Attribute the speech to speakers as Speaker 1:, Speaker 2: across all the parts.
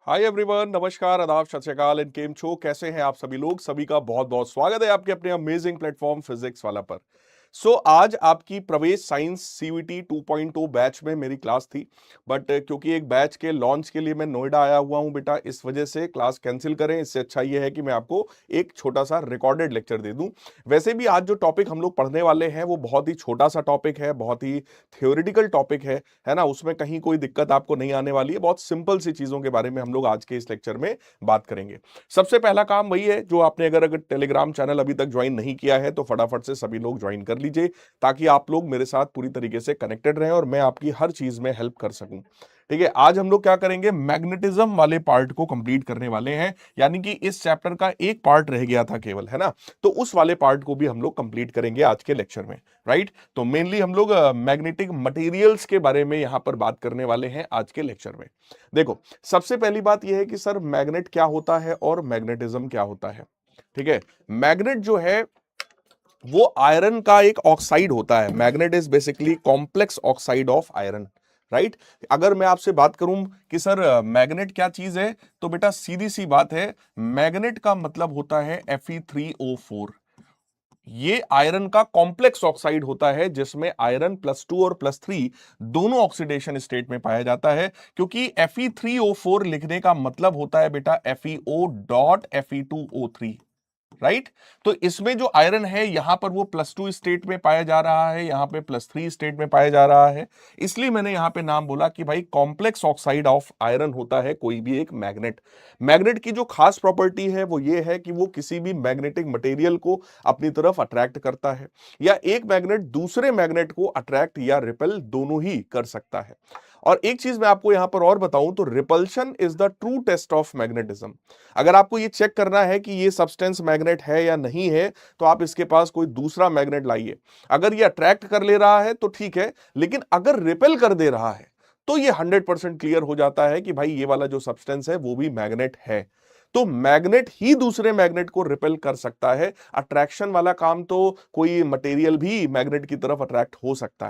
Speaker 1: Hi everyone, नमस्कार, आदाब, सत श्री अकाल एंड केम छो। कैसे हैं आप सभी लोग? सभी का बहुत बहुत स्वागत है आपके अपने अमेजिंग प्लेटफॉर्म फिजिक्स वाला पर। आज आपकी प्रवेश साइंस सीवीटी 2.0 बैच में मेरी क्लास थी, बट क्योंकि एक बैच के लॉन्च के लिए मैं नोएडा आया हुआ हूं बेटा, इस वजह से क्लास कैंसिल करें। इससे अच्छा ये है कि मैं आपको एक छोटा सा रिकॉर्डेड लेक्चर दे दूं। वैसे भी आज जो टॉपिक हम लोग पढ़ने वाले हैं वो बहुत ही छोटा सा टॉपिक है, बहुत ही थ्योरेटिकल टॉपिक है ना। उसमें कहीं कोई दिक्कत आपको नहीं आने वाली है। बहुत सिंपल सी चीजों के बारे में हम लोग आज के इस लेक्चर में बात करेंगे। सबसे पहला काम वही है, जो आपने अगर टेलीग्राम चैनल अभी तक ज्वाइन नहीं किया है तो फटाफट से सभी लोग ज्वाइन कर लीजिए, ताकि आप लोग मेरे साथ पूरी तरीके से कनेक्टेड रहें और मैं आपकी हर चीज में हेल्प कर सकूं। ठीक है, आज हम लोग क्या करेंगे, मैग्नेटिज्म वाले पार्ट को कंप्लीट करने वाले हैं। यानी कि इस चैप्टर का एक पार्ट रह गया था केवल, है ना। तो उस वाले पार्ट को भी हम लोग कंप्लीट करेंगे आज के लेक्चर में। राइट, तो मेनली हम लोग मैग्नेटिक मटेरियल्स के बारे में यहां पर बात करने वाले हैं आज के लेक्चर में। देखो, सबसे पहली बात यह है कि सर मैग्नेट क्या होता है और मैग्नेटिज्म क्या होता है। ठीक है, मैग्नेट जो है वो आयरन का एक ऑक्साइड होता है। Magnet is basically complex oxide of iron. Right, अगर मैं आपसे बात करूं कि सर मैग्नेट क्या चीज है, तो बेटा सीधी सी बात है, मैग्नेट का मतलब होता है Fe3O4। ये आयरन का कॉम्प्लेक्स ऑक्साइड होता है जिसमें आयरन +2 और +3 दोनों ऑक्सीडेशन स्टेट में पाया जाता है। क्योंकि Fe3O4 लिखने का मतलब होता है बेटा FeO.Fe2O3। राइट, तो इसमें जो आयरन है यहां पर वो +2 स्टेट में पाया जा रहा है, यहां पे +3 स्टेट में पाया जा रहा है। इसलिए मैंने यहां पे नाम बोला कि भाई कॉम्प्लेक्स ऑक्साइड ऑफ आयरन होता है कोई भी एक मैग्नेट। मैग्नेट की जो खास प्रॉपर्टी है वो ये है कि वो किसी भी मैग्नेटिक मटेरियल को अपनी तरफ अट्रैक्ट करता है, या एक मैग्नेट दूसरे मैग्नेट को अट्रैक्ट या रिपेल दोनों ही कर सकता है। और एक चीज मैं आपको यहां पर और बताऊं तो repulsion is the true test of magnetism. अगर आपको ये चेक करना है कि ये सब्सटेंस मैग्नेट है या नहीं है, तो आप इसके पास कोई दूसरा मैग्नेट लाइए। अगर ये अट्रैक्ट कर ले रहा है तो ठीक है, लेकिन अगर रिपेल कर दे रहा है तो ये 100% क्लियर हो जाता है कि भाई ये वाला जो सब्सटेंस है वो भी मैग्नेट है। तो मैग्नेट ही दूसरे मैग्नेट को रिपेल कर सकता है। अट्रैक्शन वाला काम तो कोई मटेरियल भी मैग्नेट की तरफ अट्रैक्ट हो सकता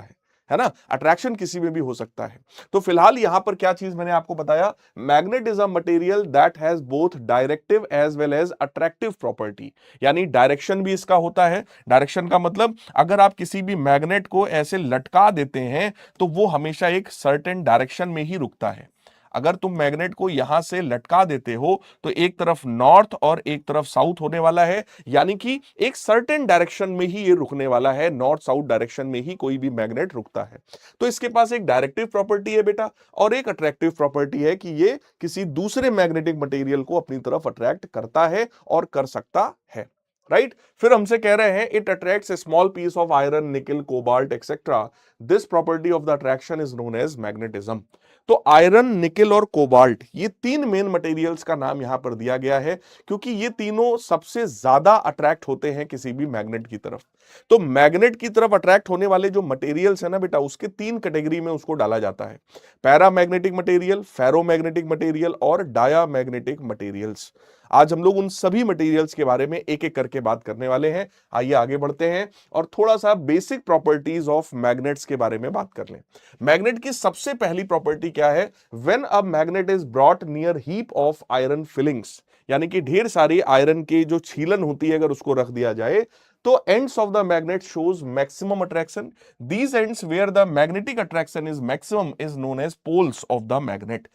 Speaker 1: है ना। अट्रैक्शन किसी में भी हो सकता है। तो फिलहाल यहां पर क्या चीज मैंने आपको बताया, magnet is a material that has both directive as well as attractive property. यानी डायरेक्शन भी इसका होता है। डायरेक्शन का मतलब, अगर आप किसी भी मैग्नेट को ऐसे लटका देते हैं तो वो हमेशा एक सर्टेन डायरेक्शन में ही रुकता है। अगर तुम मैग्नेट को यहां से लटका देते हो तो एक तरफ नॉर्थ और एक तरफ साउथ होने वाला है, यानी कि एक सर्टेन डायरेक्शन में ही ये रुकने वाला है। नॉर्थ साउथ डायरेक्शन में ही कोई भी मैग्नेट रुकता है। तो इसके पास एक डायरेक्टिव प्रॉपर्टी है बेटा, और एक अट्रैक्टिव प्रॉपर्टी है कि ये किसी दूसरे मैग्नेटिक मटेरियल को अपनी तरफ अट्रैक्ट करता है और कर सकता है। राइट, फिर हमसे कह रहे हैं it attracts a small piece of iron, nickel, cobalt etcetera. This property of the attraction is known as magnetism. तो आयरन, निकल और कोबाल्ट, ये तीन मेन मटेरियल्स का नाम यहां पर दिया गया है, क्योंकि ये तीनों सबसे ज्यादा अट्रैक्ट होते हैं किसी भी मैग्नेट की तरफ। तो मैग्नेट की तरफ अट्रैक्ट होने वाले जो मटेरियल्स है ना बेटा, उसके तीन कैटेगरी में उसको डाला जाता है। पैरामैग्नेटिक मटेरियल, फेरोमैग्नेटिक मटेरियल और डायामैग्नेटिक मटेरियल्स। आज हम लोग उन सभी मटेरियल्स के बारे में एक एक करके बात करने वाले हैं। आइए आगे बढ़ते हैं और थोड़ा सा बेसिक प्रॉपर्टीज ऑफ मैग्नेट्स के बारे में बात कर लें। मैग्नेट की सबसे पहली प्रॉपर्टी क्या है, when a magnet is brought near heap of iron filings, यानी कि ढेर सारी आयरन की जो छीलन होती है अगर उसको रख दिया जाए, तो ends of the magnet shows maximum attraction. These ends where the magnetic attraction is maximum is known as poles of the magnet.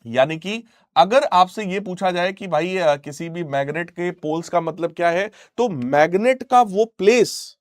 Speaker 1: यानी कि अगर आपसे यह पूछा जाए कि भाई किसी भी मैग्नेट के पोल्स का मतलब क्या है, तो मैग्नेट का वो प्लेस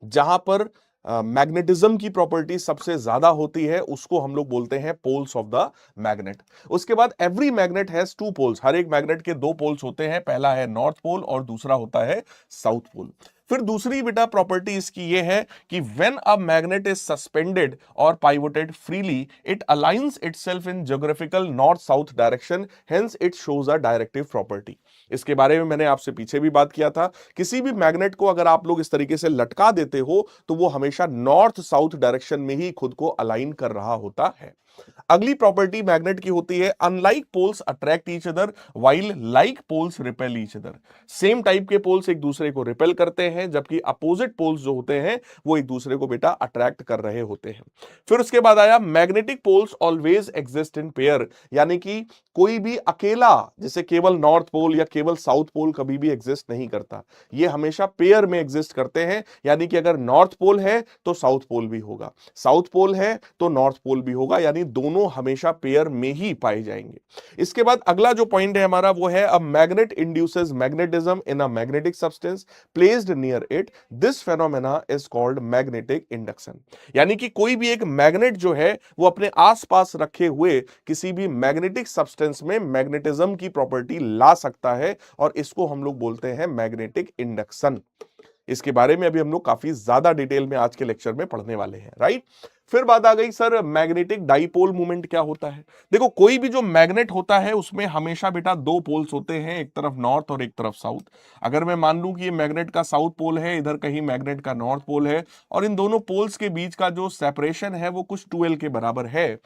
Speaker 1: जहां पर मैग्नेटिज्म की प्रॉपर्टी सबसे ज्यादा होती है उसको हम लोग बोलते हैं पोल्स ऑफ द मैग्नेट। उसके बाद every magnet has two poles, हर एक मैग्नेट के दो पोल्स होते हैं, पहला है नॉर्थ पोल और दूसरा होता है साउथ पोल। फिर दूसरी बेटा प्रॉपर्टी इसकी ये है कि when a magnet is suspended और pivoted freely, it aligns itself in geographical north south direction, hence it shows a directive property. इसके बारे में मैंने आपसे पीछे भी बात किया था। किसी भी मैग्नेट को अगर आप लोग इस तरीके से लटका देते हो तो वो हमेशा नॉर्थ साउथ डायरेक्शन में ही खुद को अलाइन कर रहा होता है। अगली प्रॉपर्टी मैग्नेट की होती है, unlike poles attract each other while like poles repel each other. Same type के पोल्स एक दूसरे को रिपेल करते हैं, जबकि अपोजिट पोल्स जो होते हैं वो एक दूसरे को बेटा अट्रैक्ट कर रहे होते हैं। फिर उसके बाद आया magnetic poles always exist in pair, यानी कि कोई भी अकेला जैसे केवल नॉर्थ पोल या केवल साउथ पोल कभी भी एग्जिस्ट नहीं करता, ये हमेशा पेयर में एग्जिस्ट करते हैं। यानी कि अगर नॉर्थ पोल है तो साउथ पोल भी होगा, साउथ पोल है तो नॉर्थ पोल भी होगा, यानी दोनों हमेशा पेयर में ही पाए जाएंगे। इसके बाद अगला जो पॉइंट है हमारा वो है a magnet induces magnetism in a magnetic substance placed near it, this phenomena is called magnetic induction. यानी कि कोई भी एक मैग्नेट जो है वो अपने आसपास रखे हुए किसी भी मैग्नेटिक सब्सटेंस में मैग्नेटिज्म की प्रॉपर्टी ला सकता है, और इसको हम लोग बोलते हैं मैग्नेटिक इंडक्शन। इसके बारे में अभी हम लोग काफी ज्यादा डिटेल में आज के लेक्चर में पढ़ने वाले हैं, राइट। फिर बात आ गई सर मैग्नेटिक डाइपोल मूवमेंट क्या होता है। देखो कोई भी जो मैग्नेट होता है उसमें हमेशा बेटा दो पोल्स होते हैं, एक तरफ नॉर्थ और एक तरफ साउथ। अगर मैं मान लूं कि ये मैग्नेट का साउथ पोल है, इधर कहीं मैग्नेट का नॉर्थ पोल है, और इन दोनों पोल्स के बीच का जो सेपरेशन है वो कुछ 2l के बराबर है,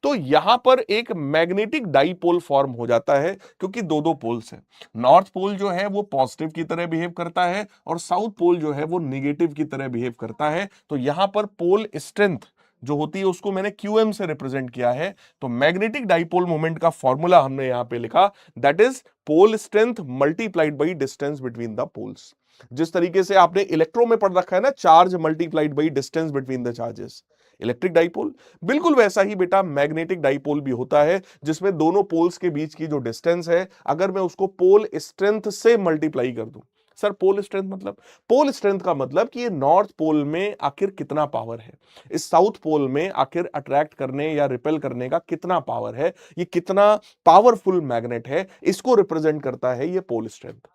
Speaker 1: तो यहां पर एक मैग्नेटिक डाइपोल फॉर्म हो जाता है, क्योंकि दो दो पोल्स हैं। नॉर्थ पोल जो है वो पॉजिटिव की तरह बिहेव करता है और साउथ पोल जो है वो निगेटिव की तरह बिहेव करता है। तो यहां पर पोल स्ट्रेंथ जो होती है उसको मैंने QM से रिप्रेजेंट किया है। तो मैग्नेटिक डाइपोल मोमेंट का फॉर्मूला हमने यहां पे लिखा, that is pole strength multiplied by distance between the poles. जिस तरीके से आपने इलेक्ट्रो में पढ़ रखा है ना, charge multiplied by distance between the charges, electric dipole, बिल्कुल वैसा ही बेटा मैग्नेटिक डाइपोल भी होता है, जिसमें दोनों पोल्स के बीच की जो डिस्टेंस है अगर मैं उसको पोल स्ट्रेंथ से मल्टीप्लाई कर दूं। सर पोल स्ट्रेंथ मतलब, पोल स्ट्रेंथ का मतलब कि ये नॉर्थ पोल में आखिर कितना पावर है, इस साउथ पोल में आखिर अट्रैक्ट करने या रिपेल करने का कितना पावर है, ये कितना पावरफुल मैग्नेट है, इसको रिप्रेजेंट करता है ये pole strength.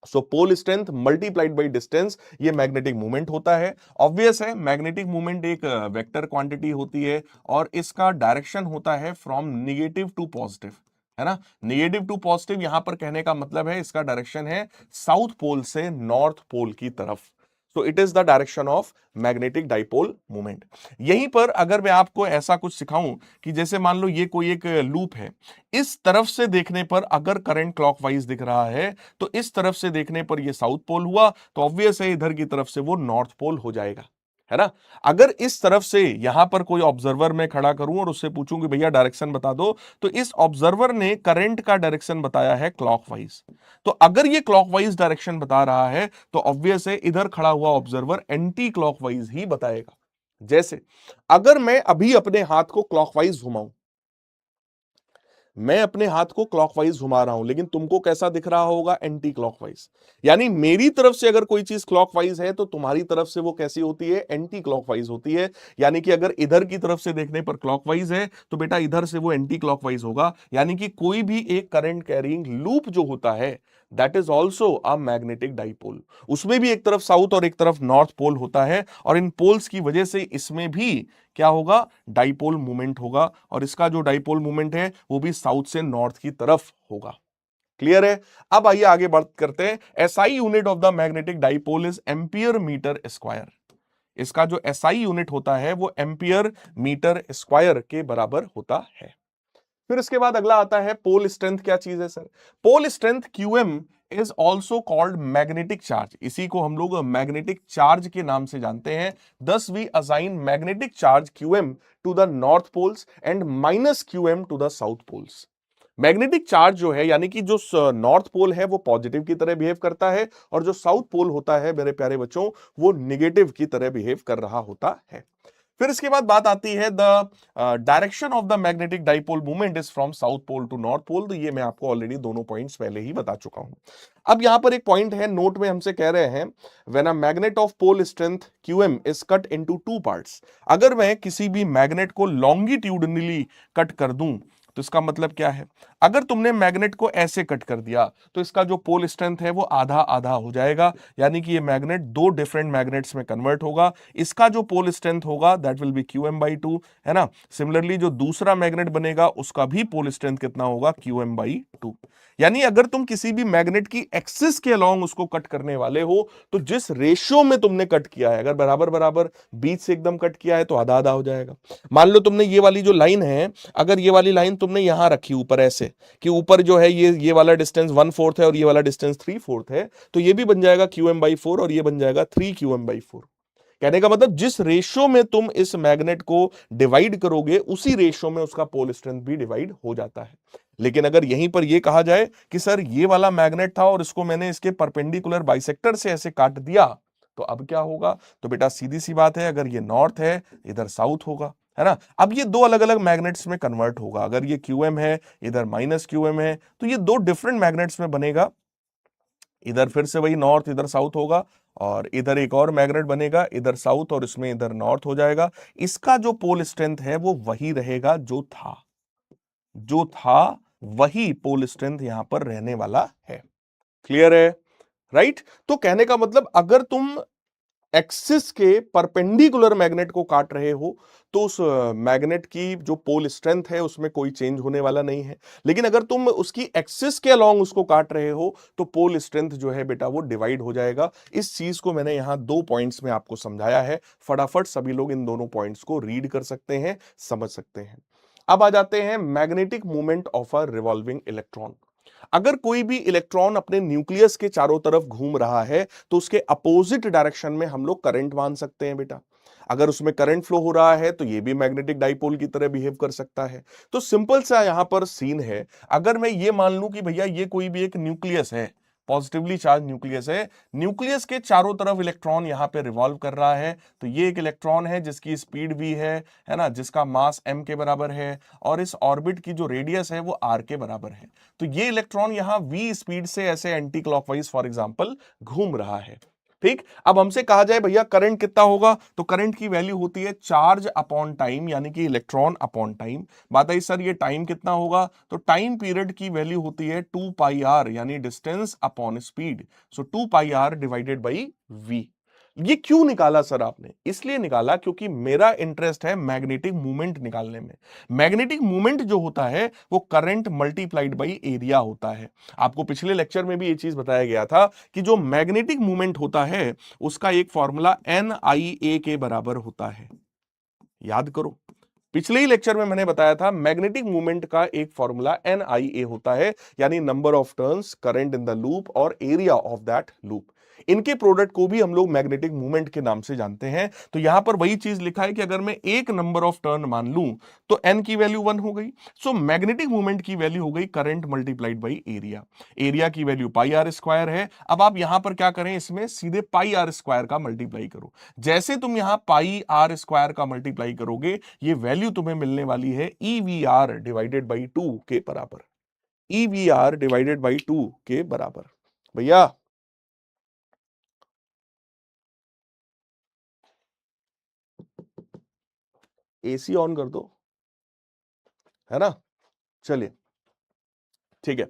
Speaker 1: So pole strength multiplied by distance, ये मैग्नेटिक मूवमेंट होता है। ऑब्वियस है मैग्नेटिक मूवमेंट एक वेक्टर क्वांटिटी होती है, और इसका डायरेक्शन होता है फ्रॉम निगेटिव टू पॉजिटिव, है ना। निगेटिव टू पॉजिटिव यहां पर कहने का मतलब है इसका डायरेक्शन है साउथ पोल से नॉर्थ पोल की तरफ। सो it is the direction of magnetic dipole movement. यहीं पर अगर मैं आपको ऐसा कुछ सिखाऊं कि जैसे मान लो ये कोई एक लूप है, इस तरफ से देखने पर अगर करंट क्लॉकवाइज दिख रहा है तो इस तरफ से देखने पर ये साउथ पोल हुआ, तो ऑब्वियस है इधर की तरफ से वो नॉर्थ पोल हो जाएगा, है ना। अगर इस तरफ से यहां पर कोई ऑब्जर्वर मैं खड़ा करूं और उससे पूछूं कि भैया डायरेक्शन बता दो, तो इस ऑब्जर्वर ने करंट का डायरेक्शन बताया है क्लॉकवाइज। तो अगर ये क्लॉकवाइज डायरेक्शन बता रहा है तो ऑब्वियस है इधर खड़ा हुआ ऑब्जर्वर एंटी क्लॉकवाइज ही बताएगा। जैसे अगर मैं अभी अपने हाथ को क्लॉकवाइज घुमाऊं, मैं अपने हाथ को क्लॉकवाइज घुमा रहा हूं, लेकिन तुमको कैसा दिख रहा होगा, एंटी क्लॉकवाइज। यानी मेरी तरफ से अगर कोई चीज क्लॉकवाइज है तो तुम्हारी तरफ से वो कैसी होती है, एंटी क्लॉकवाइज होती है। यानी कि अगर इधर की तरफ से देखने पर क्लॉकवाइज है तो बेटा इधर से वो एंटी क्लॉकवाइज होगा। यानी कि कोई भी एक करंट कैरिंग लूप जो होता है that is also a magnetic dipole, उसमें भी एक तरफ साउथ और एक तरफ नॉर्थ पोल होता है, और इन पोल्स की वजह से इसमें भी क्या होगा, डाइपोल मूवमेंट होगा, और इसका जो डाइपोल मूवमेंट है वो भी साउथ से नॉर्थ की तरफ होगा। क्लियर है। अब आइए आगे बात करते हैं। SI unit of the magnetic dipole is ampere metre square. इसका जो एसआई यूनिट होता है वो एम्पियर मीटर स्क्वायर के बराबर होता है। फिर इसके बाद अगला आता है पोल स्ट्रेंथ। क्या चीज है sir, pole strength QM is also called magnetic charge. इसी को हम लोग मैग्नेटिक चार्ज के नाम से जानते हैं। Thus we assign magnetic charge QM to the north poles and minus QM to the south poles. Magnetic charge जो है यानी कि जो नॉर्थ पोल है वो पॉजिटिव की तरह बिहेव करता है, और जो साउथ पोल होता है मेरे प्यारे बच्चों वो निगेटिव की तरह बिहेव कर रहा होता है। फिर इसके बाद बात आती है the direction of the magnetic dipole movement is from south pole to north pole. तो ये मैं आपको ऑलरेडी दोनों पॉइंट्स पहले ही बता चुका हूं। अब यहां पर एक पॉइंट है, नोट में हमसे कह रहे हैं when a magnet of pole strength QM is cut into two parts. अगर मैं किसी भी मैग्नेट को लॉन्गिट्यूडनली कट कर दूं तो इसका मतलब क्या है, अगर तुमने मैग्नेट को ऐसे कट कर दिया तो इसका जो पोल स्ट्रेंथ है वो आधा आधा हो जाएगा, यानी कि ये मैग्नेट दो डिफरेंट मैग्नेट्स में कन्वर्ट होगा। इसका जो पोल स्ट्रेंथ होगा दैट विल बी QM/2, है ना। सिमिलरली जो दूसरा मैग्नेट बनेगा उसका भी पोल स्ट्रेंथ कितना होगा, QM/2। यानी अगर तुम किसी भी मैग्नेट की एक्सिस के अलोंग उसको कट करने वाले हो तो जिस रेशियो में तुमने कट किया है, अगर बराबर बराबर बीच से एकदम कट किया है तो आधा आधा हो जाएगा। मान लो तुमने ये वाली जो लाइन है, अगर ये वाली लाइन तुमने यहां रखी ऊपर ऐसे कि ऊपर जो है ये वाला डिस्टेंस 1/4 है और ये वाला डिस्टेंस 3/4 है, तो ये भी बन जाएगा QM/4 और ये बन जाएगा 3QM/4। कहने का मतलब जिस रेशियो में तुम इस मैग्नेट को डिवाइड करोगे उसी रेशियो में उसका पोल स्ट्रेंथ भी डिवाइड हो जाता है। लेकिन अगर यहीं पर यह कहा जाए कि सर ये वाला मैग्नेट था और इसको मैंने इसके परपेंडिकुलर बाइसेक्टर से ऐसे काट दिया, तो अब क्या होगा, तो बेटा सीधी सी बात है, अगर ये नॉर्थ है इधर साउथ होगा, है ना। अब ये दो अलग अलग मैग्नेट्स में कन्वर्ट होगा, अगर ये QM है इधर -QM है तो ये दो डिफरेंट मैग्नेट्स में बनेगा। इधर फिर से वही नॉर्थ इधर साउथ होगा और इधर एक और मैग्नेट बनेगा इधर साउथ और इसमें इधर नॉर्थ हो जाएगा। इसका जो पोल स्ट्रेंथ है वो वही रहेगा जो था वही पोल स्ट्रेंथ यहां पर रहने वाला है। क्लियर है, राइट। तो कहने का मतलब अगर तुम एक्सिस के परपेंडिकुलर मैग्नेट को काट रहे हो तो उस मैग्नेट की जो पोल स्ट्रेंथ है उसमें कोई चेंज होने वाला नहीं है। लेकिन अगर तुम उसकी एक्सिस के अलोंग उसको काट रहे हो तो पोल स्ट्रेंथ जो है बेटा वो डिवाइड हो जाएगा। इस चीज को मैंने यहां 2 पॉइंट्स में आपको समझाया है, फटाफट सभी लोग इन दोनों पॉइंट्स को रीड कर सकते हैं, समझ सकते हैं। अब आ जाते हैं magnetic movement of a revolving electron. अगर कोई भी इलेक्ट्रॉन अपने न्यूक्लियस के चारों तरफ घूम रहा है तो उसके अपोजिट डायरेक्शन में हम लोग करंट मान सकते हैं बेटा। अगर उसमें करंट फ्लो हो रहा है तो ये भी मैग्नेटिक डाइपोल की तरह बिहेव कर सकता है। तो सिंपल सा यहां पर सीन है, अगर मैं ये मान लूं कि भैया ये कोई भी एक न्यूक्लियस है, पॉजिटिवली चार्ज न्यूक्लियस है, न्यूक्लियस के चारों तरफ इलेक्ट्रॉन यहां पे रिवॉल्व कर रहा है, तो ये एक इलेक्ट्रॉन है जिसकी स्पीड भी है ना, जिसका मास m के बराबर है और इस ऑर्बिट की जो रेडियस है वो r के बराबर है। तो ये इलेक्ट्रॉन यहां v स्पीड से ऐसे एंटी क्लॉकवाइज फॉर एग्जांपल घूम रहा है। ठीक, अब हमसे कहा जाए भैया करंट कितना होगा, तो करंट की वैल्यू होती है चार्ज अपॉन टाइम, यानी कि इलेक्ट्रॉन अपॉन टाइम। बात आई सर ये टाइम कितना होगा, तो टाइम पीरियड की वैल्यू होती है 2πr, यानी distance upon speed. So 2πr divided by v। ये क्यों निकाला सर आपने, इसलिए निकाला क्योंकि मेरा इंटरेस्ट है मैग्नेटिक मूवमेंट निकालने में। मैग्नेटिक मूवमेंट जो होता है वो करंट मल्टीप्लाइड बाई एरिया होता है। आपको पिछले लेक्चर में भी ये चीज बताया गया था कि जो मैग्नेटिक मूवमेंट होता है उसका एक फॉर्मूला NIA के बराबर होता है। याद करो, पिछले ही लेक्चर में मैंने बताया था मैग्नेटिक मूवमेंट का एक फॉर्मूला NIA होता है, यानी number of turns, current in the loop और एरिया ऑफ दैट लूप। इनके प्रोडक्ट को भी हम लोग मैग्नेटिक मूवमेंट के नाम से जानते हैं। तो यहां पर वही चीज लिखा है कि अगर मैं एक नंबर ऑफ टर्न मान लूं तो n की वैल्यू 1 हो गई। सो मैग्नेटिक मूवमेंट की वैल्यू हो गई current multiplied by area. Area की वैल्यू πr² है। अब आप यहां पर क्या करें, इसमें सीधे πr² का मल्टीप्लाई करो। जैसे तुम यहां πr² का मल्टीप्लाई करोगे ये वैल्यू तुम्हें मिलने वाली है EVR डिवाइडेड बाई 2 के बराबर। EVR डिवाइडेड बाई 2 के बराबर। भैया AC ऑन कर दो, है ना। चलिए ठीक है,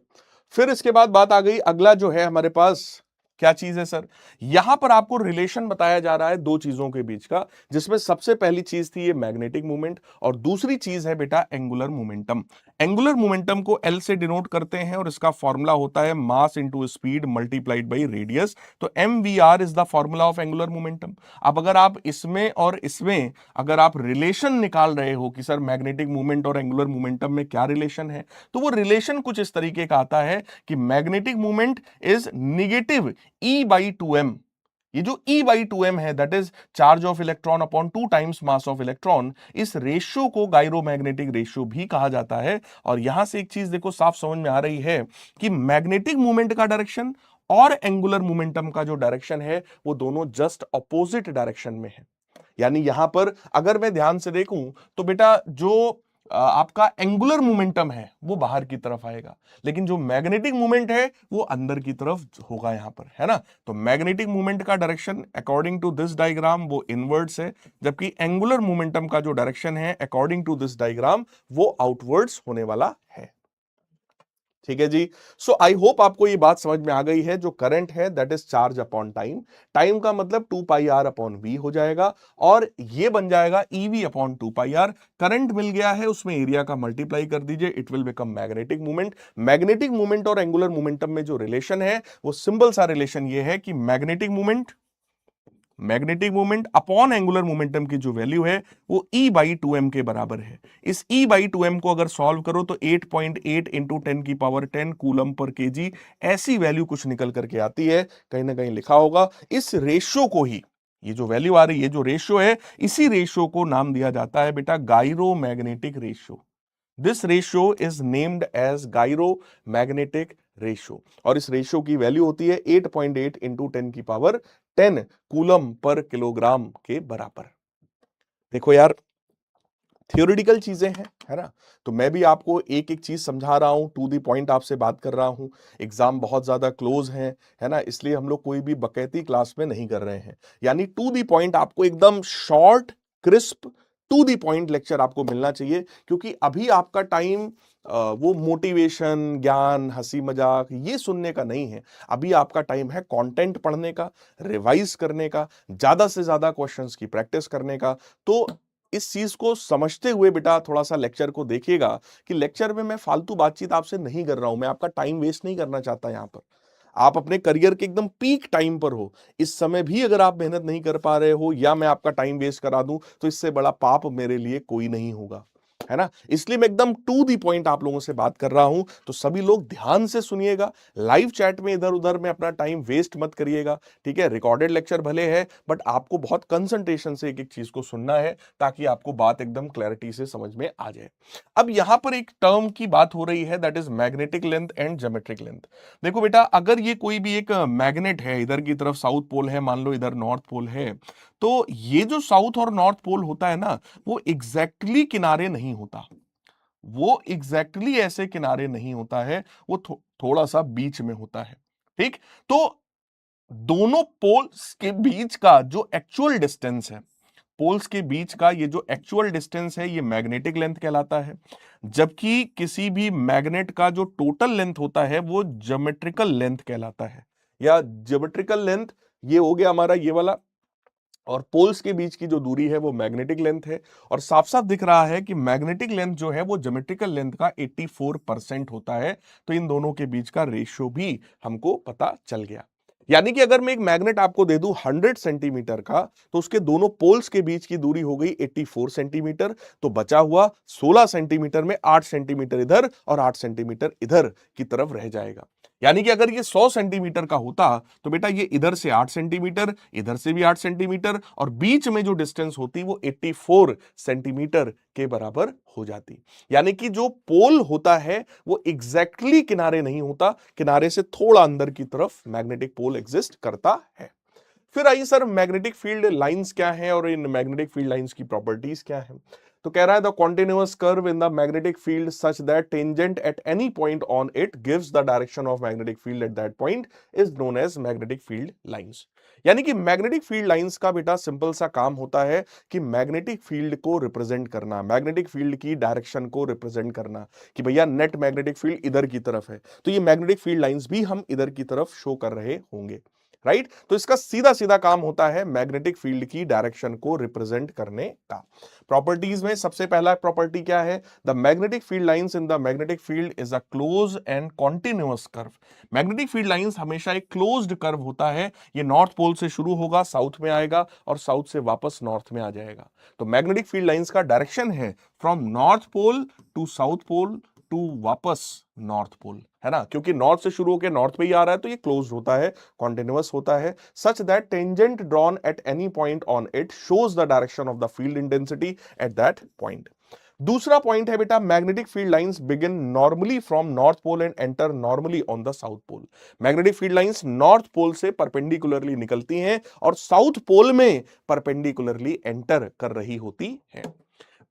Speaker 1: फिर इसके बाद बात आ गई, अगला जो है हमारे पास क्या चीज है सर, यहां पर आपको रिलेशन बताया जा रहा है दो चीजों के बीच का, जिसमें सबसे पहली चीज थी ये मैग्नेटिक मूवमेंट और दूसरी चीज है बेटा एंगुलर मोमेंटम। एंगुलर मोमेंटम को L से डिनोट करते हैं और इसका फॉर्मूला होता है mass into speed multiplied by radius. तो MVR is the formula of angular momentum. अब अगर आप इसमें और इसमें अगर आप रिलेशन निकाल रहे हो कि सर मैग्नेटिक मूवमेंट और एंगुलर मोमेंटम में क्या रिलेशन है, तो वो रिलेशन कुछ इस तरीके का आता है कि magnetic movement is negative E/2m। ये जो E/2m है that is charge of electron upon 2 times mass of electron. इस रेशियो को गायरोमैग्नेटिक रेशियो भी कहा जाता है। और यहां से एक चीज देखो साफ समझ में आ रही है कि मैग्नेटिक मूवमेंट का डायरेक्शन और एंगुलर मोमेंटम का जो डायरेक्शन है वो दोनों जस्ट अपोजिट डायरेक्शन में है। यानी यहां पर अगर मैं ध्यान से देखूं तो बेटा जो आपका एंगुलर मोमेंटम है वो बाहर की तरफ आएगा, लेकिन जो मैग्नेटिक मोमेंट है वो अंदर की तरफ होगा यहां पर, है ना। तो मैग्नेटिक मोमेंट का direction according to this diagram वो इनवर्ड्स है, जबकि एंगुलर मोमेंटम का जो डायरेक्शन है अकॉर्डिंग टू दिस डायग्राम वो आउटवर्ड्स होने वाला है। ठीक है जी। सो आई होप आपको ये बात समझ में आ गई है। जो करंट है that is charge upon time, time का मतलब 2 पाई आर अपॉन वी हो जाएगा, और ये बन जाएगा EV upon 2 pi r. Current मिल गया है, उसमें एरिया का मल्टीप्लाई कर दीजिए, it will become magnetic movement. Magnetic movement और एंगुलर मोमेंटम में जो रिलेशन है वो सिंपल सा रिलेशन ये है कि magnetic moment upon angular momentum की जो वैल्यू है वो E बाई 2m के बराबर है। इस E बाई 2m को अगर सॉल्व करो तो 8.8 इंटू 10 की पावर 10 कूलम पर केजी, ऐसी वैल्यू कुछ निकल करके आती है, कहीं ना कहीं लिखा होगा। इस रेशियो को ही, ये जो वैल्यू आ रही है, जो रेशियो है, इसी रेशियो को नाम दिया जाता है बेटा gyromagnetic ratio. This ratio is named as gyromagnetic ratio, और इस रेशियो की वैल्यू होती है 8.8 इंटू 10 की पावर 10 कूलम पर किलोग्राम के बराबर। देखो यार, थियोरिटिकल चीजें हैं, है ना। तो मैं भी आपको एक एक चीज समझा रहा हूं, टू दी पॉइंट आपसे बात कर रहा हूं। एग्जाम बहुत ज्यादा क्लोज है ना, इसलिए हम लोग कोई भी बकैती क्लास में नहीं कर रहे हैं। यानी टू दी पॉइंट, आपको एकदम short crisp to the point lecture आपको मिलना चाहिए, क्योंकि अभी आपका टाइम वो मोटिवेशन, ज्ञान, हंसी मजाक ये सुनने का नहीं है। अभी आपका टाइम है कंटेंट पढ़ने का, रिवाइज करने का, ज्यादा से ज्यादा क्वेश्चंस की प्रैक्टिस करने का। तो इस चीज को समझते हुए बेटा थोड़ा सा लेक्चर को देखिएगा, कि लेक्चर में मैं फालतू बातचीत आपसे नहीं कर रहा हूं, मैं आपका टाइम वेस्ट नहीं करना चाहता। यहां पर आप अपने करियर के एकदम पीक टाइम पर हो, इस समय भी अगर आप मेहनत नहीं कर पा रहे हो या मैं आपका टाइम वेस्ट करा दूं, तो इससे बड़ा पाप मेरे लिए कोई नहीं होगा, है ना। इसलिए मैं एकदम टू दी पॉइंट आप लोगों से बात कर रहा हूं। तो सभी लोग ध्यान से सुनिएगा, लाइव चैट में इधर उधर में अपना टाइम वेस्ट मत करिएगा, ठीक है। रिकॉर्डेड लेक्चर भले है, बट आपको बहुत कंसंट्रेशन से एक एक चीज को सुनना है, ताकि आपको बात एकदम क्लैरिटी से समझ में आ जाए। अब यहां पर एक टर्म की बात हो रही है, that is magnetic length and geometric length. देखो बेटा, अगर ये कोई भी एक मैग्नेट है, इधर की तरफ साउथ पोल है, मान लो इधर नॉर्थ पोल है, तो ये जो साउथ और नॉर्थ पोल होता है ना, वो एग्जैक्टली किनारे नहीं होता, वो एग्जैक्टली ऐसे किनारे नहीं होता है, वो थोड़ा सा बीच में होता है, ठीक। तो दोनों पोल्स के बीच का जो एक्चुअल डिस्टेंस है, पोल्स के बीच का ये जो एक्चुअल डिस्टेंस है, ये मैग्नेटिक लेंथ कहलाता है। जबकि किसी भी मैग्नेट का जो टोटल लेंथ होता है वो ज्योमेट्रिकल लेंथ कहलाता है, या ज्योमेट्रिकल लेंथ ये हो गया हमारा ये वाला, और पोल्स के बीच की जो दूरी है वो मैग्नेटिक लेंथ है। और साफ साफ दिख रहा है कि मैग्नेटिक लेंथ जो है वो ज्योमेट्रिकल लेंथ का 84% होता है। तो इन दोनों के बीच का रेशियो भी हमको पता चल गया। यानी कि अगर मैं एक मैग्नेट आपको दे दूं 100 सेंटीमीटर का, तो उसके दोनों पोल्स के बीच की दूरी हो गई 84 सेंटीमीटर, तो बचा हुआ 16 सेंटीमीटर में 8 सेंटीमीटर इधर और 8 सेंटीमीटर इधर की तरफ रह जाएगा। यानी कि अगर ये 100 सेंटीमीटर का होता, तो बेटा ये इधर से 8 सेंटीमीटर, इधर से भी 8 सेंटीमीटर, और बीच में जो डिस्टेंस होती वो 84 सेंटीमीटर के बराबर हो जाती। यानी कि जो पोल होता है वो एग्जैक्टली किनारे नहीं होता, किनारे से थोड़ा अंदर की तरफ मैग्नेटिक पोल एग्जिस्ट करता है। फिर आइए सर, मैग्नेटिक फील्ड लाइंस क्या है और इन मैग्नेटिक फील्ड लाइंस की प्रॉपर्टीज क्या है। तो कह रहा है the continuous curve in the magnetic field such that tangent at any point on it gives the direction of magnetic field at that point is known as magnetic field lines. यानी कि magnetic field lines का बेटा simple सा काम होता है कि magnetic field को रिप्रेजेंट करना, मैग्नेटिक फील्ड की डायरेक्शन को रिप्रेजेंट करना, कि भैया नेट मैग्नेटिक फील्ड इधर की तरफ है, तो ये मैग्नेटिक फील्ड लाइंस भी हम इधर की तरफ शो कर रहे होंगे, राइट। तो इसका सीधा सीधा काम होता है मैग्नेटिक फील्ड की डायरेक्शन को रिप्रेजेंट करने का। प्रॉपर्टीज में सबसे पहला प्रॉपर्टी क्या है, the magnetic field lines in the magnetic field is a close and continuous curve. Magnetic field lines हमेशा एक क्लोज्ड कर्व होता है, ये नॉर्थ पोल से शुरू होगा, साउथ में आएगा और साउथ से वापस नॉर्थ में आ जाएगा। तो मैग्नेटिक फील्ड लाइंस का डायरेक्शन है from north pole to south pole to वापस नॉर्थ पोल, है ना, क्योंकि नॉर्थ से शुरू होकर नॉर्थ पे ही आ रहा है, तो ये क्लोज होता है, कॉन्टिन्यूअस होता है, such that tangent drawn at any point on it shows the direction of the field intensity at that point. दूसरा पॉइंट है बेटा, magnetic field lines begin normally from north pole and enter normally on the south pole. Magnetic field lines north pole से perpendicularly निकलती हैं और south pole में perpendicularly enter कर रही होती हैं।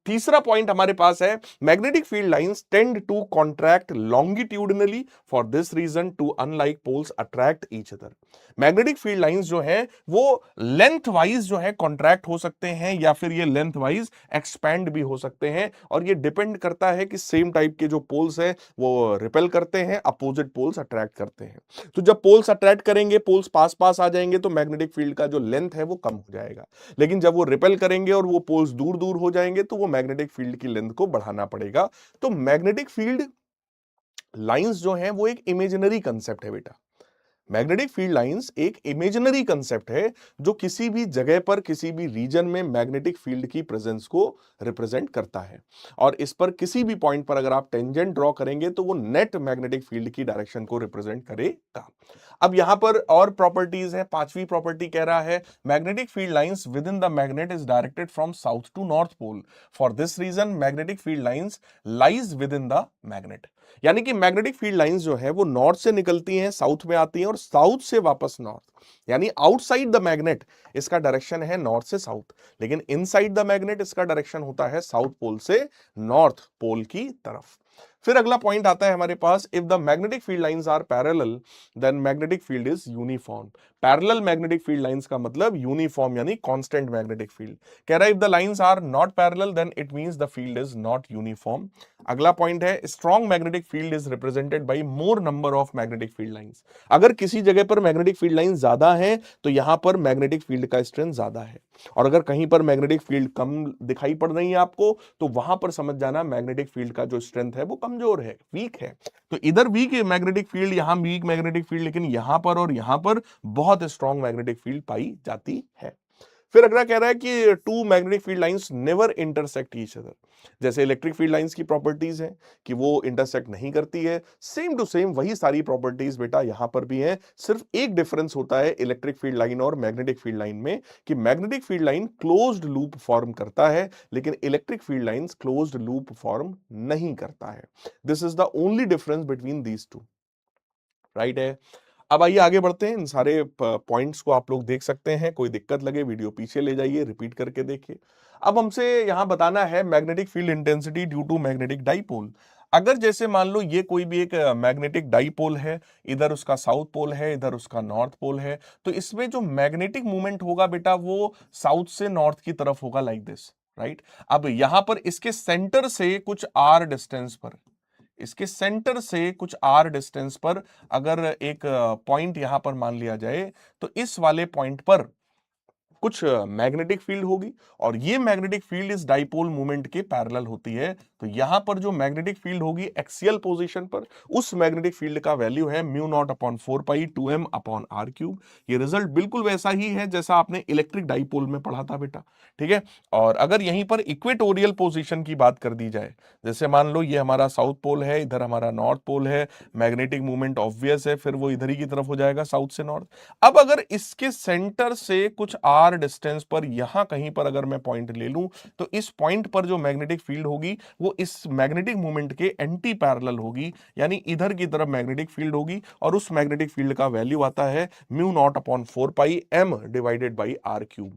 Speaker 1: तीसरा पॉइंट हमारे पास है, magnetic field lines tend to contract longitudinally, for this reason two unlike poles attract each other. Magnetic field lines जो है वो लेंथ वाइज जो है कॉन्ट्रैक्ट हो सकते हैं या फिर ये लेंथ वाइज एक्सपैंड भी हो सकते हैं, और ये डिपेंड करता है कि सेम टाइप के जो पोल्स है वो रिपेल करते हैं, अपोजिट पोल्स अट्रैक्ट करते हैं। तो जब पोल्स अट्रैक्ट करेंगे, पोल्स पास पास आ जाएंगे, तो मैग्नेटिक फील्ड का जो लेंथ है वो कम हो जाएगा। लेकिन जब वो रिपेल करेंगे और वो पोल्स दूर दूर हो जाएंगे, तो वो मैग्नेटिक फील्ड की लेंथ को बढ़ाना पड़ेगा। तो मैग्नेटिक फील्ड लाइंस जो है वो एक इमेजिनरी कंसेप्ट है बेटा। मैग्नेटिक फील्ड लाइंस एक इमेजिनरी कंसेप्ट है जो किसी भी जगह पर, किसी भी रीजन में मैग्नेटिक फील्ड की प्रेजेंस को रिप्रेजेंट करता है, और इस पर किसी भी पॉइंट पर अगर आप टेंजेंट ड्रॉ करेंगे तो वो नेट मैग्नेटिक फील्ड की डायरेक्शन को रिप्रेजेंट करेगा। अब यहां पर और प्रॉपर्टीज है। पांचवी प्रॉपर्टी कह रहा है, magnetic field lines within the magnet is directed from south to north pole, for this reason magnetic field lines lies within the magnet. यानी कि मैग्नेटिक फील्ड लाइंस जो है वो नॉर्थ से निकलती हैं, साउथ में आती हैं, और साउथ से वापस नॉर्थ, यानी आउटसाइड द मैग्नेट इसका डायरेक्शन है नॉर्थ से साउथ, लेकिन इनसाइड द मैग्नेट इसका डायरेक्शन होता है साउथ पोल से नॉर्थ पोल की तरफ। फिर अगला पॉइंट आता है हमारे पास, if the magnetic field lines are parallel then magnetic field is uniform. Parallel magnetic field lines का मतलब यूनिफॉर्म यानी कांस्टेंट मैग्नेटिक फील्ड। कह रहा है if the lines are not parallel then it means the field is not uniform. अगला point है, strong magnetic field is represented by more number of magnetic field lines. अगर किसी जगह पर मैग्नेटिक फील्ड लाइंस ज्यादा है तो यहां पर मैग्नेटिक फील्ड का स्ट्रेंथ ज्यादा है, और अगर कहीं पर मैग्नेटिक फील्ड कम दिखाई पड़ रही है आपको, तो वहां पर समझ जाना मैग्नेटिक फील्ड का जो स्ट्रेंथ है वो कमजोर है, वीक है। तो इधर वीक मैग्नेटिक फील्ड, यहां वीक मैग्नेटिक फील्ड, लेकिन यहां पर और यहां पर बहुत स्ट्रॉन्ग मैग्नेटिक फील्ड पाई जाती है। फिर अगला कह रहा है कि two magnetic field lines never intersect each other. जैसे इलेक्ट्रिक फील्ड लाइंस की प्रॉपर्टीज है कि वो इंटरसेक्ट नहीं करती है, सेम टू सेम वही सारी प्रॉपर्टीज बेटा यहां पर भी है। सिर्फ एक डिफरेंस होता है इलेक्ट्रिक फील्ड लाइन और मैग्नेटिक फील्ड लाइन में, कि magnetic field line closed loop form करता है, लेकिन electric field lines closed loop form नहीं करता है। This is the only difference between these two, right है। अब आइए आगे बढ़ते हैं। इन सारे पॉइंट्स को आप लोग देख सकते हैं, कोई दिक्कत लगे वीडियो पीछे ले जाइए, रिपीट करके देखिए। अब हमसे यहां बताना है magnetic field intensity due to magnetic dipole. अगर जैसे मान लो ये कोई भी एक मैग्नेटिक डाइपोल है, इधर उसका साउथ पोल है, इधर उसका नॉर्थ पोल है, तो इसमें जो मैग्नेटिक मूवमेंट होगा बेटा वो साउथ से नॉर्थ की तरफ होगा, लाइक दिस, राइट। अब यहां पर इसके सेंटर से कुछ आर डिस्टेंस पर, इसके सेंटर से कुछ आर डिस्टेंस पर अगर एक पॉइंट यहां पर मान लिया जाए, तो इस वाले पॉइंट पर कुछ मैग्नेटिक फील्ड होगी, और ये मैग्नेटिक फील्ड इस डाइपोल मूवमेंट के पैरेलल होती है। तो यहां पर जो मैग्नेटिक फील्ड होगी एक्सियल पोजीशन पर, उस मैग्नेटिक फील्ड का वैल्यू है म्यू नॉट अपॉन 4 पाई 2m अपॉन r क्यूब। ये रिजल्ट बिल्कुल वैसा ही है जैसा आपने इलेक्ट्रिक डाइपोल में पढ़ा था बेटा, ठीक है। और अगर यहीं पर इक्वेटोरियल पोजीशन की बात कर दी जाए, जैसे मान लो ये हमारा साउथ पोल है, इधर हमारा नॉर्थ पोल है, मैग्नेटिक मूवमेंट ऑब्वियस है, फिर वो इधर ही की तरफ हो जाएगा साउथ से नॉर्थ। अब अगर इसके सेंटर से कुछ आर डिस्टेंस पर यहां कहीं पर अगर मैं पॉइंट ले लूं, तो इस पॉइंट पर जो मैग्नेटिक फील्ड होगी वो इस मैग्नेटिक मूवमेंट के एंटी पैरेलल होगी, यानी इधर की तरफ मैग्नेटिक फील्ड होगी, और उस मैग्नेटिक फील्ड का वैल्यू आता है mu naught upon 4 pi m divided by r cube,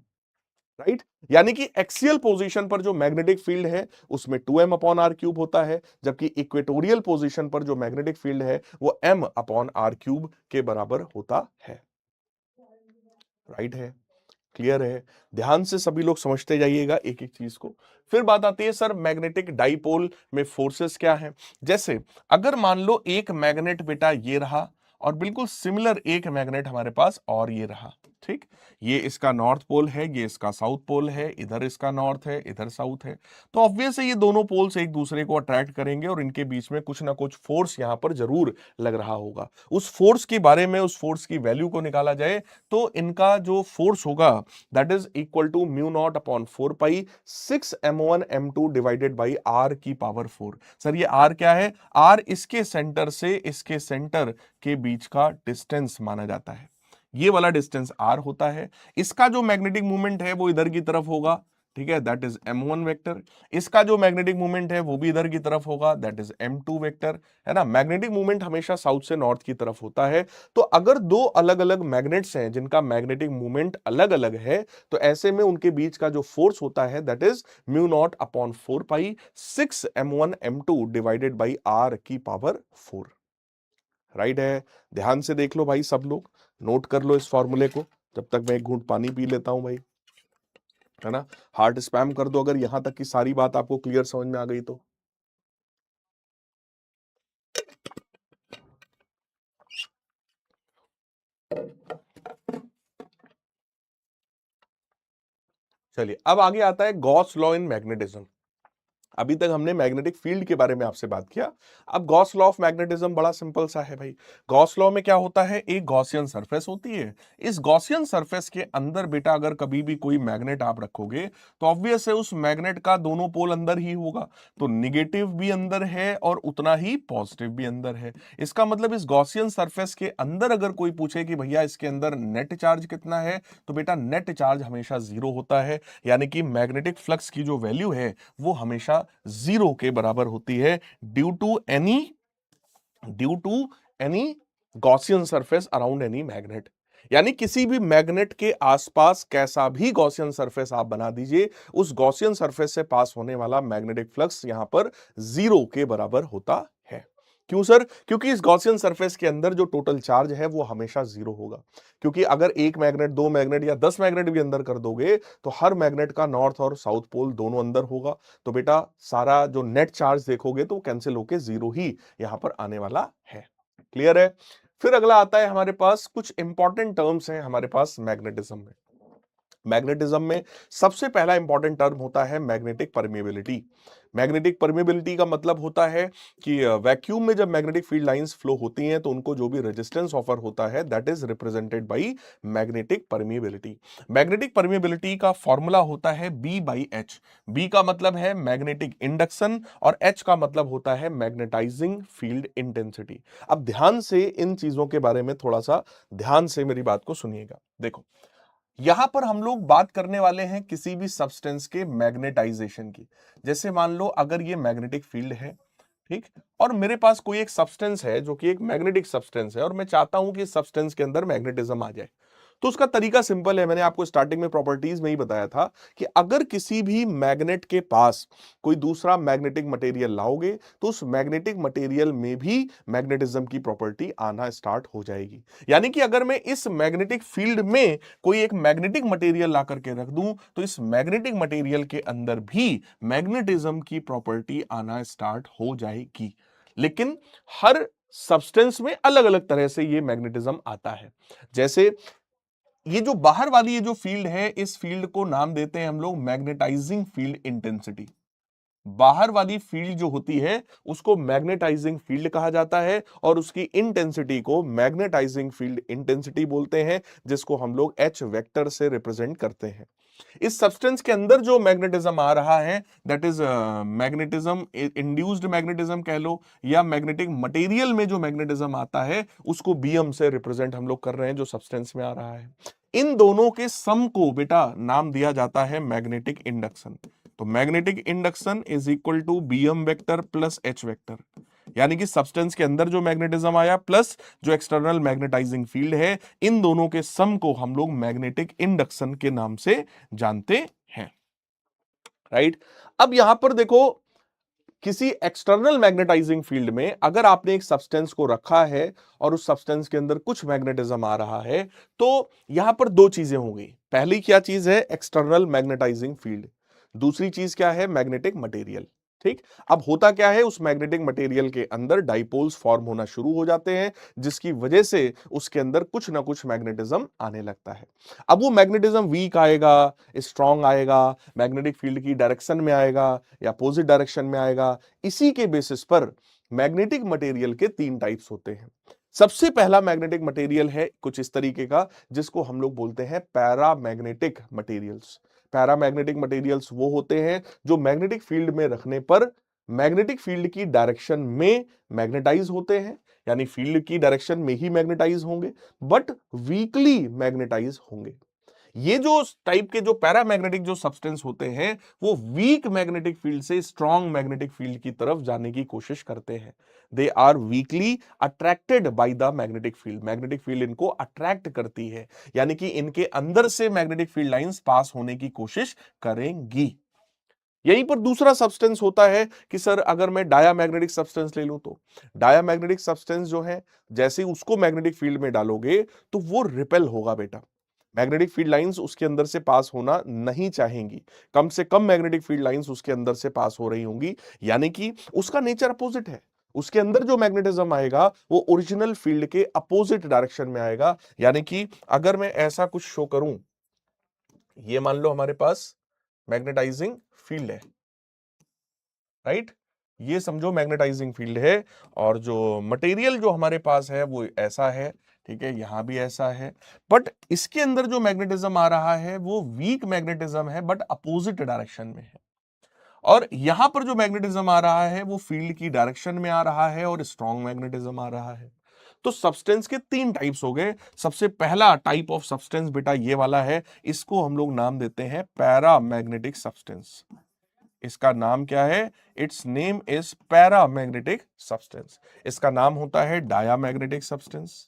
Speaker 1: right. यानी कि एक्सियल पोजीशन पर जो मैग्नेटिक फील्ड है उसमें 2m अपॉन r क्यूब होता है, जबकि इक्वेटोरियल पोजीशन पर जो मैग्नेटिक फील्ड है वो m अपॉन r क्यूब के बराबर होता है, राइट है। क्लियर है। ध्यान से सभी लोग समझते जाइएगा एक एक चीज को। फिर बात आती है सर मैग्नेटिक डाइपोल में फोर्सेस क्या हैं। जैसे अगर मान लो एक मैग्नेट बेटा ये रहा, और बिल्कुल सिमिलर एक मैग्नेट हमारे पास और ये रहा, ठीक। ये इसका नॉर्थ पोल है, ये इसका साउथ पोल है, इधर इसका नॉर्थ है, इधर साउथ है। तो ऑब्वियस है ये दोनों पोल्स एक दूसरे को अट्रैक्ट करेंगे, और इनके बीच में कुछ ना कुछ फोर्स यहां पर जरूर लग रहा होगा। उस फोर्स के बारे में, उस फोर्स की वैल्यू को निकाला जाए, तो इनका जो फोर्स होगा that is equal to mu naught upon 4 pi 6m1m2 divided by r की पावर 4। सर ये r क्या है? r इसके सेंटर से इसके सेंटर के बीच का डिस्टेंस माना जाता है, ये वाला डिस्टेंस r होता है। इसका जो मैग्नेटिक मूवमेंट है वो इधर की तरफ होगा, ठीक है, दैट इज m1 वेक्टर। इसका जो मैग्नेटिक मूवमेंट है वो भी इधर की तरफ होगा, दैट इज m2 वेक्टर, है ना। मैग्नेटिक मूवमेंट हमेशा साउथ से नॉर्थ की तरफ होता है। तो अगर दो अलग अलग मैग्नेट्स हैं जिनका मैग्नेटिक मूवमेंट अलग अलग है, तो ऐसे में उनके बीच का जो फोर्स होता है that is mu naught upon 4 pi 6m1 m2 divided by r की पावर 4। राइट है, ध्यान से देख लो भाई, सब लोग नोट कर लो इस फॉर्मूले को, जब तक मैं एक घूंट पानी पी लेता हूं भाई, है ना। हार्ट स्पैम कर दो अगर यहां तक की सारी बात आपको क्लियर समझ में आ गई तो। चलिए, अब आगे आता है गॉस लॉ इन मैग्नेटिज्म। अभी तक हमने मैग्नेटिक फील्ड के बारे में आपसे बात किया। अब गॉस लॉ ऑफ मैग्नेटिज्म बड़ा सिंपल सा है भाई। गॉस लॉ में क्या होता है, एक गॉसियन सरफेस होती है। इस गॉसियन सरफेस के अंदर बेटा अगर कभी भी कोई मैग्नेट आप रखोगे तो ऑब्वियस है उस मैग्नेट का दोनों पोल अंदर ही होगा। तो निगेटिव भी अंदर है और उतना ही पॉजिटिव भी अंदर है। इसका मतलब इस गॉसियन सरफेस के अंदर अगर कोई पूछे कि भैया इसके अंदर नेट चार्ज कितना है, तो बेटा नेट चार्ज हमेशा जीरो होता है। यानी कि मैग्नेटिक फ्लक्स की जो वैल्यू है वो हमेशा जीरो के बराबर होती है, due to any Gaussian surface around any magnet. यानी किसी भी मैग्नेट के आसपास कैसा भी गॉसियन सरफेस आप बना दीजिए, उस गॉसियन सरफेस से पास होने वाला मैग्नेटिक फ्लक्स यहां पर जीरो के बराबर होता है। क्यों सर? क्योंकि इस गॉसियन सरफेस के अंदर जो टोटल चार्ज है वो हमेशा जीरो होगा। क्योंकि अगर एक मैग्नेट, दो मैग्नेट या 10 मैग्नेट भी अंदर कर दोगे तो हर मैग्नेट का नॉर्थ और साउथ पोल दोनों अंदर होगा। तो बेटा सारा जो नेट चार्ज देखोगे तो कैंसिल होके जीरो ही यहां पर आने वाला है। क्लियर है? फिर अगला आता है हमारे पास कुछ इंपॉर्टेंट टर्म्स हैं हमारे पास मैग्नेटिज्म में। मैग्नेटिज्म में सबसे पहला इंपॉर्टेंट टर्म होता है मैग्नेटिक परमिएबिलिटी। मैग्नेटिक परमिएबिलिटी का मतलब होता है कि वैक्यूम में जब मैग्नेटिक फील्ड लाइंस फ्लो होती हैं तो उनको जो भी रेजिस्टेंस ऑफर होता है that is represented by magnetic permeability. Magnetic permeability का फॉर्मूला होता है बी बाई एच। बी का मतलब है मैग्नेटिक इंडक्शन और एच का मतलब होता है मैग्नेटाइजिंग फील्ड इंटेंसिटी। अब ध्यान से इन चीजों के बारे में थोड़ा सा ध्यान से मेरी बात को सुनिएगा। देखो, यहां पर हम लोग बात करने वाले हैं किसी भी सब्सटेंस के मैग्नेटाइजेशन की। जैसे मान लो अगर ये मैग्नेटिक फील्ड है, ठीक, और मेरे पास कोई एक सब्सटेंस है जो कि एक मैग्नेटिक सब्सटेंस है और मैं चाहता हूं कि इस सब्सटेंस के अंदर मैग्नेटिज्म आ जाए। तो उसका तरीका सिंपल है, मैंने आपको स्टार्टिंग में प्रॉपर्टीज में ही बताया था कि अगर किसी भी मैग्नेट के पास कोई दूसरा मैग्नेटिक मटेरियल लाओगे तो उस मैग्नेटिक मटेरियल में भी मैग्नेटिज्म की प्रॉपर्टी आना स्टार्ट हो जाएगी। यानी कि अगर मैं इस मैग्नेटिक फील्ड में कोई एक मैग्नेटिक मटेरियल ला करके रख दूं तो इस मैग्नेटिक मटेरियल के अंदर भी मैग्नेटिज्म की प्रॉपर्टी आना स्टार्ट हो जाएगी। लेकिन हर सब्सटेंस में अलग अलग तरह से ये मैग्नेटिज्म आता है। जैसे ये जो बाहर वाली ये जो फील्ड है, इस फील्ड को नाम देते हैं हम लोग मैग्नेटाइजिंग फील्ड इंटेंसिटी। बाहर वाली फील्ड जो होती है उसको मैग्नेटाइजिंग फील्ड कहा जाता है और उसकी इंटेंसिटी को मैग्नेटाइजिंग फील्ड इंटेंसिटी बोलते हैं, जिसको हम लोग एच वेक्टर से रिप्रेजेंट करते हैं। इस सब्सटेंस के अंदर जो मैग्नेटिज्म आ रहा है that is magnetism, induced magnetism कह लो, या मैग्नेटिक मटेरियल में जो मैग्नेटिज्म आता है उसको बीएम से रिप्रेजेंट हम लोग कर रहे हैं जो सब्सटेंस में आ रहा है। इन दोनों के सम को बेटा नाम दिया जाता है मैग्नेटिक इंडक्शन। तो magnetic induction is equal to BM vector plus H vector. यानी कि सब्सटेंस के अंदर जो मैग्नेटिज्म आया प्लस जो एक्सटर्नल मैग्नेटाइजिंग फील्ड है, इन दोनों के सम को हम लोग मैग्नेटिक इंडक्शन के नाम से जानते हैं। राइट? अब यहां पर देखो, किसी एक्सटर्नल मैग्नेटाइजिंग फील्ड में अगर आपने एक सब्सटेंस को रखा है और उस सब्सटेंस के अंदर कुछ मैग्नेटिज्म आ रहा है, तो यहां पर दो चीजें होंगी। पहली क्या चीज है? External magnetising field. दूसरी चीज क्या है? Magnetic material. ठीक, अब होता क्या है, उस मैग्नेटिक मटेरियल के अंदर डाइपोल्स फॉर्म होना शुरू हो जाते हैं, जिसकी वजह से उसके अंदर कुछ ना कुछ मैग्नेटिज्म आने लगता है। अब वो मैग्नेटिज्म वीक आएगा, स्ट्रांग आएगा, मैग्नेटिक फील्ड की डायरेक्शन में आएगा या अपोजिट डायरेक्शन में आएगा। इसी के बेसिस पर मैग्नेटिक मटेरियल के तीन टाइप्स होते हैं। सबसे पहला मैग्नेटिक मटेरियल है कुछ इस तरीके का, जिसको हम लोग बोलते हैं पैरामैग्नेटिक मटेरियल्स। पैरामैग्नेटिक मटेरियल्स वो होते हैं जो मैग्नेटिक फील्ड में रखने पर मैग्नेटिक फील्ड की डायरेक्शन में मैग्नेटाइज होते हैं, यानी फील्ड की डायरेक्शन में ही मैग्नेटाइज होंगे, बट वीकली मैग्नेटाइज होंगे। ये जो टाइप के जो पैरामैग्नेटिक जो सब्सटेंस होते हैं वो वीक मैग्नेटिक फील्ड से स्ट्रॉन्ग मैग्नेटिक फील्ड की तरफ जाने की कोशिश करते हैं। They are weakly attracted by the magnetic field इनको अट्रैक्ट करती है, यानी कि इनके अंदर से मैग्नेटिक फील्ड लाइंस पास होने की कोशिश करेंगी। यहीं पर दूसरा सब्सटेंस होता है कि सर अगर मैं डायामैग्नेटिक सब्सटेंस ले लूं तो डायामैग्नेटिक सब्सटेंस जो है जैसे ही उसको मैग्नेटिक फील्ड में डालोगे तो वो रिपेल होगा बेटा। मैग्नेटिक फील्ड लाइंस उसके अंदर से पास होना नहीं चाहेंगी, कम से कम मैग्नेटिक फील्ड लाइंस उसके अंदर से पास हो रही होंगी, यानी कि उसका नेचर अपोजिट है। उसके अंदर जो मैग्नेटिज्म आएगा वो ओरिजिनल फील्ड के अपोजिट डायरेक्शन में आएगा। यानी कि अगर मैं ऐसा कुछ शो करूं, ये मान लो हमारे पास मैग्नेटाइजिंग फील्ड है, राइट, ये समझो मैग्नेटाइजिंग फील्ड है, और जो मटेरियल जो हमारे पास है वो ऐसा है, ठीक है, यहां भी ऐसा है, बट इसके अंदर जो मैग्नेटिज्म आ रहा है वो वीक मैग्नेटिज्म है बट अपोजिट डायरेक्शन में है, और यहां पर जो मैग्नेटिज्म आ रहा है वो फील्ड की डायरेक्शन में आ रहा है और स्ट्रॉन्ग मैग्नेटिज्म आ रहा है। तो सब्सटेंस के तीन टाइप्स हो गए। सबसे पहला टाइप ऑफ सब्सटेंस बेटा ये वाला है, इसको हम लोग नाम देते हैं पैरामैग्नेटिक सब्सटेंस। इसका नाम क्या है? It's name is paramagnetic substance. इसका नाम होता है डायामैग्नेटिक सब्सटेंस,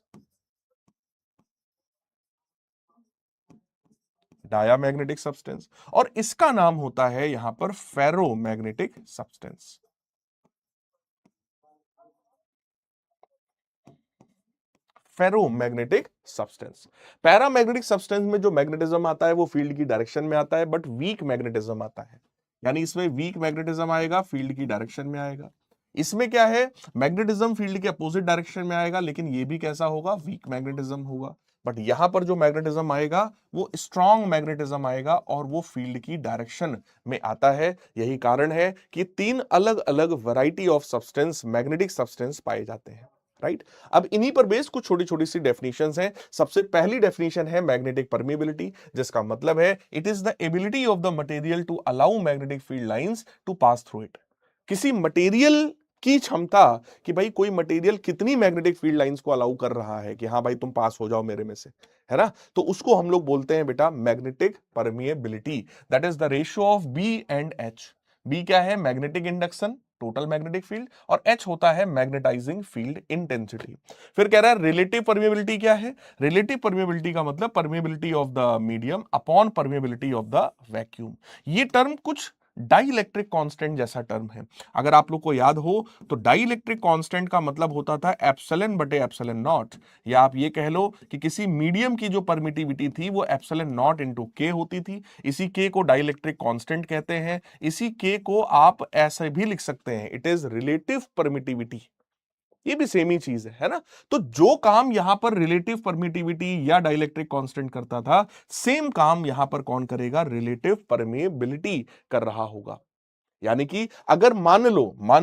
Speaker 1: डायामैग्नेटिक सब्सटेंस, और इसका नाम होता है यहां पर ferromagnetic substance. Ferromagnetic substance. Paramagnetic substance में जो मैग्नेटिज्म आता है वो फील्ड की डायरेक्शन में आता है, बट वीक मैग्नेटिज्म आता है, यानी इसमें वीक मैग्नेटिज्म आएगा, फील्ड की डायरेक्शन में आएगा। इसमें क्या है, मैग्नेटिज्म फील्ड के अपोजिट डायरेक्शन में आएगा, लेकिन ये भी कैसा होगा, वीक मैग्नेटिज्म होगा। बट यहां पर जो मैग्नेटिज्म आएगा वो स्ट्रॉन्ग मैग्नेटिज्म आएगा और वो फील्ड की डायरेक्शन में आता है। यही कारण है कि तीन अलग अलग variety of substance, magnetic substance पाए जाते हैं, राइट। अब इन्हीं पर बेस कुछ छोटी छोटी सी डेफिनेशंस हैं। सबसे पहली डेफिनेशन है मैग्नेटिक परमिएबिलिटी, जिसका मतलब है it is the ability of the material to allow magnetic field lines to pass through it. किसी मटेरियल की क्षमता कि भाई कोई मटेरियल कितनी मैग्नेटिक फील्ड लाइंस को अलाउ कर रहा है कि हाँ भाई तुम पास हो जाओ मेरे में से, है ना, तो उसको हम लोग बोलते हैं बेटा magnetic permeability. That is the ratio of B and H. B क्या है, magnetic induction, total magnetic field, और एच होता है मैग्नेटाइजिंग फील्ड इंटेंसिटी। फिर कह रहा है रिलेटिव परमिएबिलिटी क्या है? रिलेटिव परमिएबिलिटी का मतलब permeability of the medium upon permeability of the vacuum. ये टर्म कुछ डाइलेक्ट्रिक कांस्टेंट जैसा टर्म है। अगर आप लोग को याद हो तो डाइलेक्ट्रिक कांस्टेंट का मतलब होता था एप्सिलॉन बटे एप्सिलॉन नॉट, या आप ये कह लो कि किसी मीडियम की जो परमिटिविटी थी वो एप्सिलॉन नॉट इंटू के होती थी। इसी के को डाइलेक्ट्रिक कांस्टेंट कहते हैं। इसी के को आप ऐसे भी लिख सकते हैं, इट इज रिलेटिव परमिटिविटी। ये भी सेम ही चीज है ना। तो जो काम यहां पर रिलेटिव परमिटिविटी या डाइलेक्ट्रिक कांस्टेंट करता था, सेम काम यहां पर कौन करेगा, रिलेटिव परमेबिलिटी कर रहा होगा। यानी कि अगर मान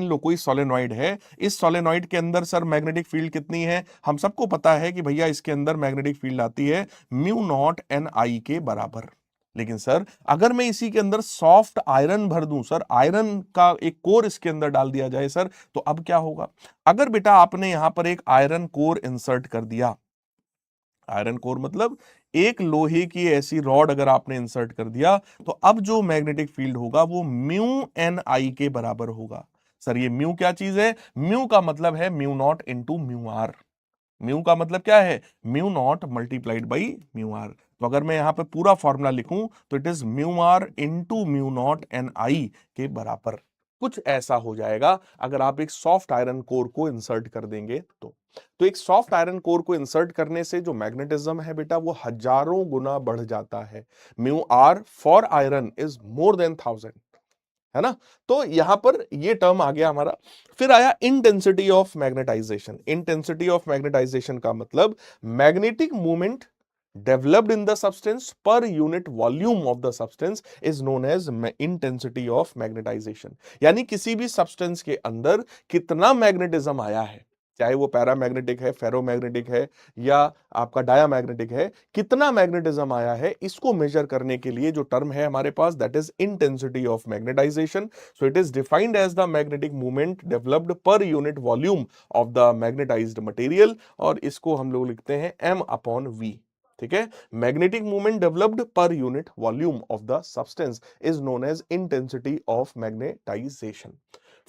Speaker 1: लो कोई सोलेनॉइड है, इस सोलेनॉइड के अंदर सर मैग्नेटिक फील्ड कितनी है? हम सबको पता है कि भैया इसके अंदर मैग्नेटिक फील्ड आती है म्यू नॉट एन आई के बराबर। लेकिन सर अगर मैं इसी के अंदर सॉफ्ट आयरन भर दूं, सर आयरन का एक कोर इसके अंदर डाल दिया जाए सर, तो अब क्या होगा? अगर बेटा आपने यहां पर एक आयरन कोर इंसर्ट कर दिया, आयरन कोर मतलब एक लोहे की ऐसी रॉड अगर आपने इंसर्ट कर दिया, तो अब जो मैग्नेटिक फील्ड होगा वो म्यू एन आई के बराबर होगा। सर ये म्यू क्या चीज है? म्यू का मतलब है mu not into mu r. Mu का मतलब क्या है? Mu not multiplied by mu r. तो अगर मैं यहां पे पूरा फॉर्मूला लिखूं तो it is mu r into mu not n i के बराबर। कुछ ऐसा हो जाएगा अगर आप एक सॉफ्ट आयरन कोर को इंसर्ट कर देंगे तो एक सॉफ्ट आयरन कोर को इंसर्ट करने से जो मैग्नेटिज्म है बेटा वो हजारों गुना बढ़ जाता है। Mu r for iron is more than 1000, है ना। तो यहां पर ये टर्म आ गया हमारा। फिर आया intensity of magnetisation. Intensity of magnetisation का मतलब magnetic movement developed in the substance per unit volume of the substance is known as intensity of magnetization। यानी किसी भी सब्सटेंस के अंदर कितना मैग्नेटिज्म आया है, चाहे वो पैरामैग्नेटिक है, फेरोमैग्नेटिक है, या आपका डायामैग्नेटिक है, कितना मैग्नेटिज्म आया है, इसको मेजर करने के लिए जो टर्म है हमारे पास, that is intensity of magnetisation. So it is defined as the magnetic movement developed per unit volume of the magnetised material, और इसको हम लोग लिखते हैं m अपॉन v। ठीक है, magnetic movement developed per unit volume of the substance is known as intensity of magnetisation.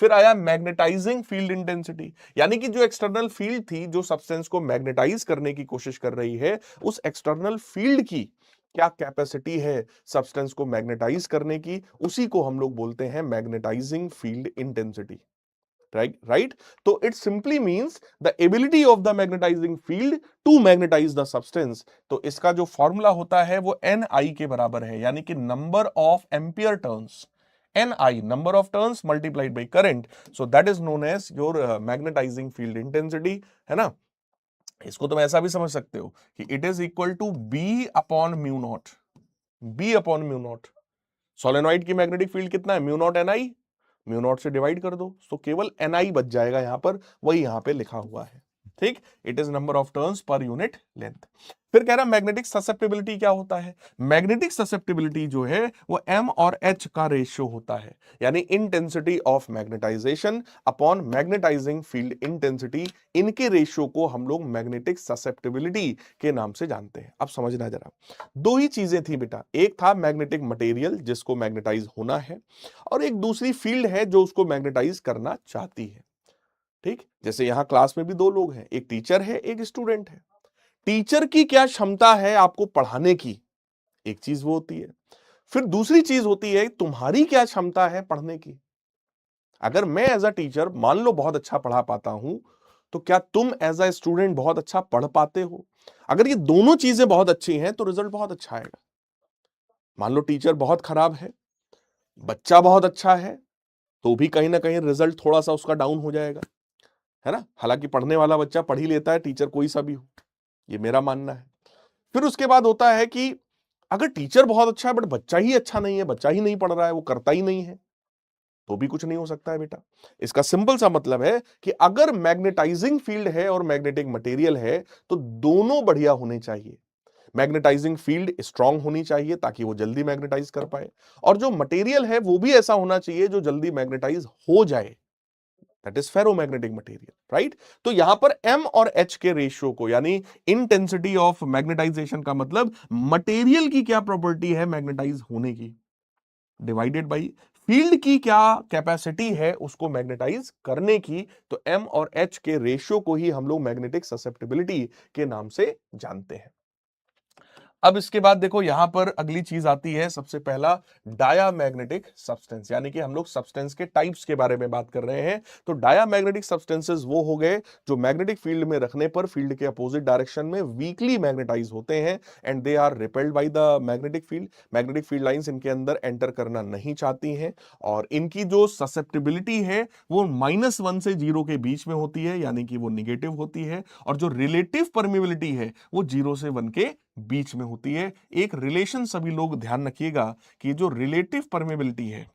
Speaker 1: फिर आया मैग्नेटाइजिंग फील्ड इंटेंसिटी, यानी कि जो एक्सटर्नल फील्ड थी जो सब्सटेंस को मैग्नेटाइज करने की कोशिश कर रही है, उस एक्सटर्नल फील्ड की क्या कैपेसिटी है सब्सटेंस को मैग्नेटाइज करने की, उसी को हम लोग बोलते हैं मैग्नेटाइजिंग फील्ड इंटेंसिटी। right, तो it simply means the ability of the magnetizing field to magnetize the substance। तो इसका जो फॉर्मूला होता है वो Ni के बराबर है, यानी कि number of ampere turns, Ni number of turns multiplied by current, so that is known as your magnetizing field intensity, है ना। इसको तुम ऐसा भी समझ सकते हो कि it is equal to B upon mu naught, B upon mu naught. Solenoid की मैग्नेटिक फील्ड कितना है, mu naught Ni, mu naught से डिवाइड कर दो तो केवल Ni बच जाएगा, यहां पर वही यहां पे लिखा हुआ है। ठीक, it is number of turns per unit length. फिर कह रहा मैग्नेटिक ससेप्टिबिलिटी क्या होता है, मैग्नेटिक ससेप्टिबिलिटी जो है वो M और H का रेशियो होता है, यानी intensity of magnetisation upon magnetising field intensity, इनके रेशियो को हम लोग मैग्नेटिक ससेप्टिबिलिटी के नाम से जानते हैं। अब समझना जरा, दो ही चीजें थी बेटा, एक था मैग्नेटिक मटेरियल जिसको मैग्नेटाइज होना है, और एक दूसरी फील्ड है जो उसको मैग्नेटाइज करना चाहती है। ठीक, जैसे यहां क्लास में भी दो लोग हैं, एक टीचर है एक स्टूडेंट है। टीचर की क्या क्षमता है आपको पढ़ाने की, एक चीज वो होती है, फिर दूसरी चीज होती है तुम्हारी क्या क्षमता है पढ़ने की। अगर मैं एज अ टीचर मान लो बहुत अच्छा पढ़ा पाता हूं, तो क्या तुम एज अ स्टूडेंट बहुत अच्छा पढ़ पाते हो। अगर ये दोनों चीजें बहुत अच्छी हैं तो रिजल्ट बहुत अच्छा आएगा। मान लो टीचर बहुत खराब है, बच्चा बहुत अच्छा है, तो भी कहीं ना कहीं रिजल्ट थोड़ा सा उसका डाउन हो जाएगा, है ना। हालांकि पढ़ने वाला बच्चा पढ़ ही लेता है, टीचर कोई सा भी हो, ये मेरा मानना है। फिर उसके बाद होता है कि अगर टीचर बहुत अच्छा है बट बच्चा ही अच्छा नहीं है, बच्चा ही नहीं पढ़ रहा है, वो करता ही नहीं है, तो भी कुछ नहीं हो सकता है बेटा। इसका सिंपल सा मतलब है कि अगर मैग्नेटाइजिंग फील्ड है और मैग्नेटिक मटेरियल है तो दोनों बढ़िया होने चाहिए। मैग्नेटाइजिंग फील्ड स्ट्रांग होनी चाहिए ताकि वो जल्दी मैग्नेटाइज कर पाए, और जो मटेरियल है वो भी ऐसा होना चाहिए जो जल्दी मैग्नेटाइज हो जाए, that is ferromagnetic material, right. तो यहां पर M और H के रेशियो को, यानी इंटेंसिटी ऑफ मैग्नेटाइजेशन का मतलब मटेरियल की क्या प्रॉपर्टी है मैग्नेटाइज होने की, डिवाइडेड बाई फील्ड की क्या कैपेसिटी है उसको मैग्नेटाइज करने की। तो M और H के रेशियो को ही हम लोग मैग्नेटिक ससेप्टिबिलिटी के नाम से जानते हैं। अब इसके बाद देखो यहां पर अगली चीज आती है, सबसे पहला डायामैग्नेटिक सब्सटेंस, यानी कि हम लोग सब्सटेंस के टाइप्स के बारे में बात कर रहे हैं। तो डायामैग्नेटिक सब्सटेंसेस वो हो गए जो मैग्नेटिक फील्ड में रखने पर फील्ड के अपोजिट डायरेक्शन में वीकली मैग्नेटाइज होते हैं and they are repelled by the magnetic field. Magnetic field lines इनके अंदर एंटर करना नहीं चाहती हैं, और इनकी जो ससेप्टिबिलिटी है वो -1 से 0 के बीच में होती है, यानी कि वो निगेटिव होती है, और जो रिलेटिव परमिबिलिटी है वो 0 से 1 के बीच में होती है। एक रिलेशन सभी लोग ध्यान रखिएगा कि जो रिलेटिव परमेबिलिटी है,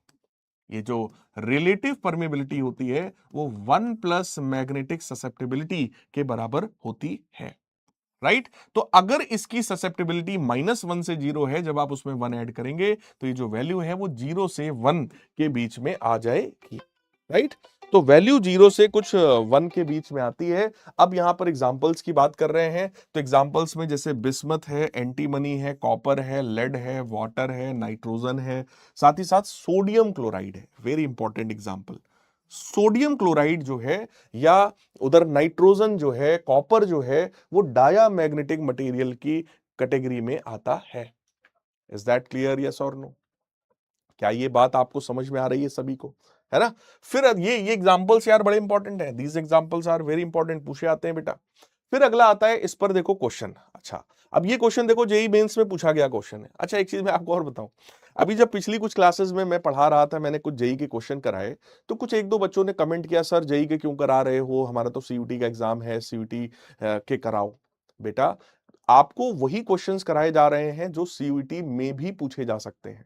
Speaker 1: ये जो रिलेटिव परमेबिलिटी होती है वो 1 प्लस मैग्नेटिक ससेप्टिबिलिटी के बराबर होती है, राइट। तो अगर इसकी ससेप्टिबिलिटी -1 से 0 है, जब आप उसमें 1 ऐड करेंगे तो ये जो वैल्यू है वो 0 से 1 के बीच में आ जाएगी, राइट। तो वैल्यू 0 से कुछ 1 के बीच में आती है। अब यहां पर एग्जांपल्स की बात कर रहे हैं, तो एग्जांपल्स में जैसे बिस्मथ है, एंटीमनी है, कॉपर है, लेड है, वाटर है, नाइट्रोजन है, साथ ही साथ सोडियम क्लोराइड है। Very important example, sodium chloride जो है, या उधर नाइट्रोजन जो है, कॉपर जो है, वो डायामैग्नेटिक मटेरियल की कैटेगरी में आता है। इज दैट क्लियर, यस और नो? क्या ये बात आपको समझ में आ रही है सभी को, है ना। फिर ये एग्जांपल्स यार बड़े इंपॉर्टेंट हैं, these examples are very important, पूछे आते हैं बेटा। फिर अगला आता है, इस पर देखो क्वेश्चन। अच्छा, अब ये क्वेश्चन देखो जेईई मेंस में पूछा गया क्वेश्चन है। अच्छा, एक चीज मैं आपको और बताऊं, अभी जब पिछली कुछ क्लासेस में मैं पढ़ा रहा था, मैंने कुछ जेईई के क्वेश्चन कराए, तो कुछ एक दो बच्चों ने कमेंट किया, सर जेईई के क्यों करा रहे हो, हमारा तो सीयूटी का एग्जाम है, सीयूटी के कराओ। बेटा, आपको वही क्वेश्चंस कराए जा रहे हैं जो सीयूटी में भी पूछे जा सकते हैं,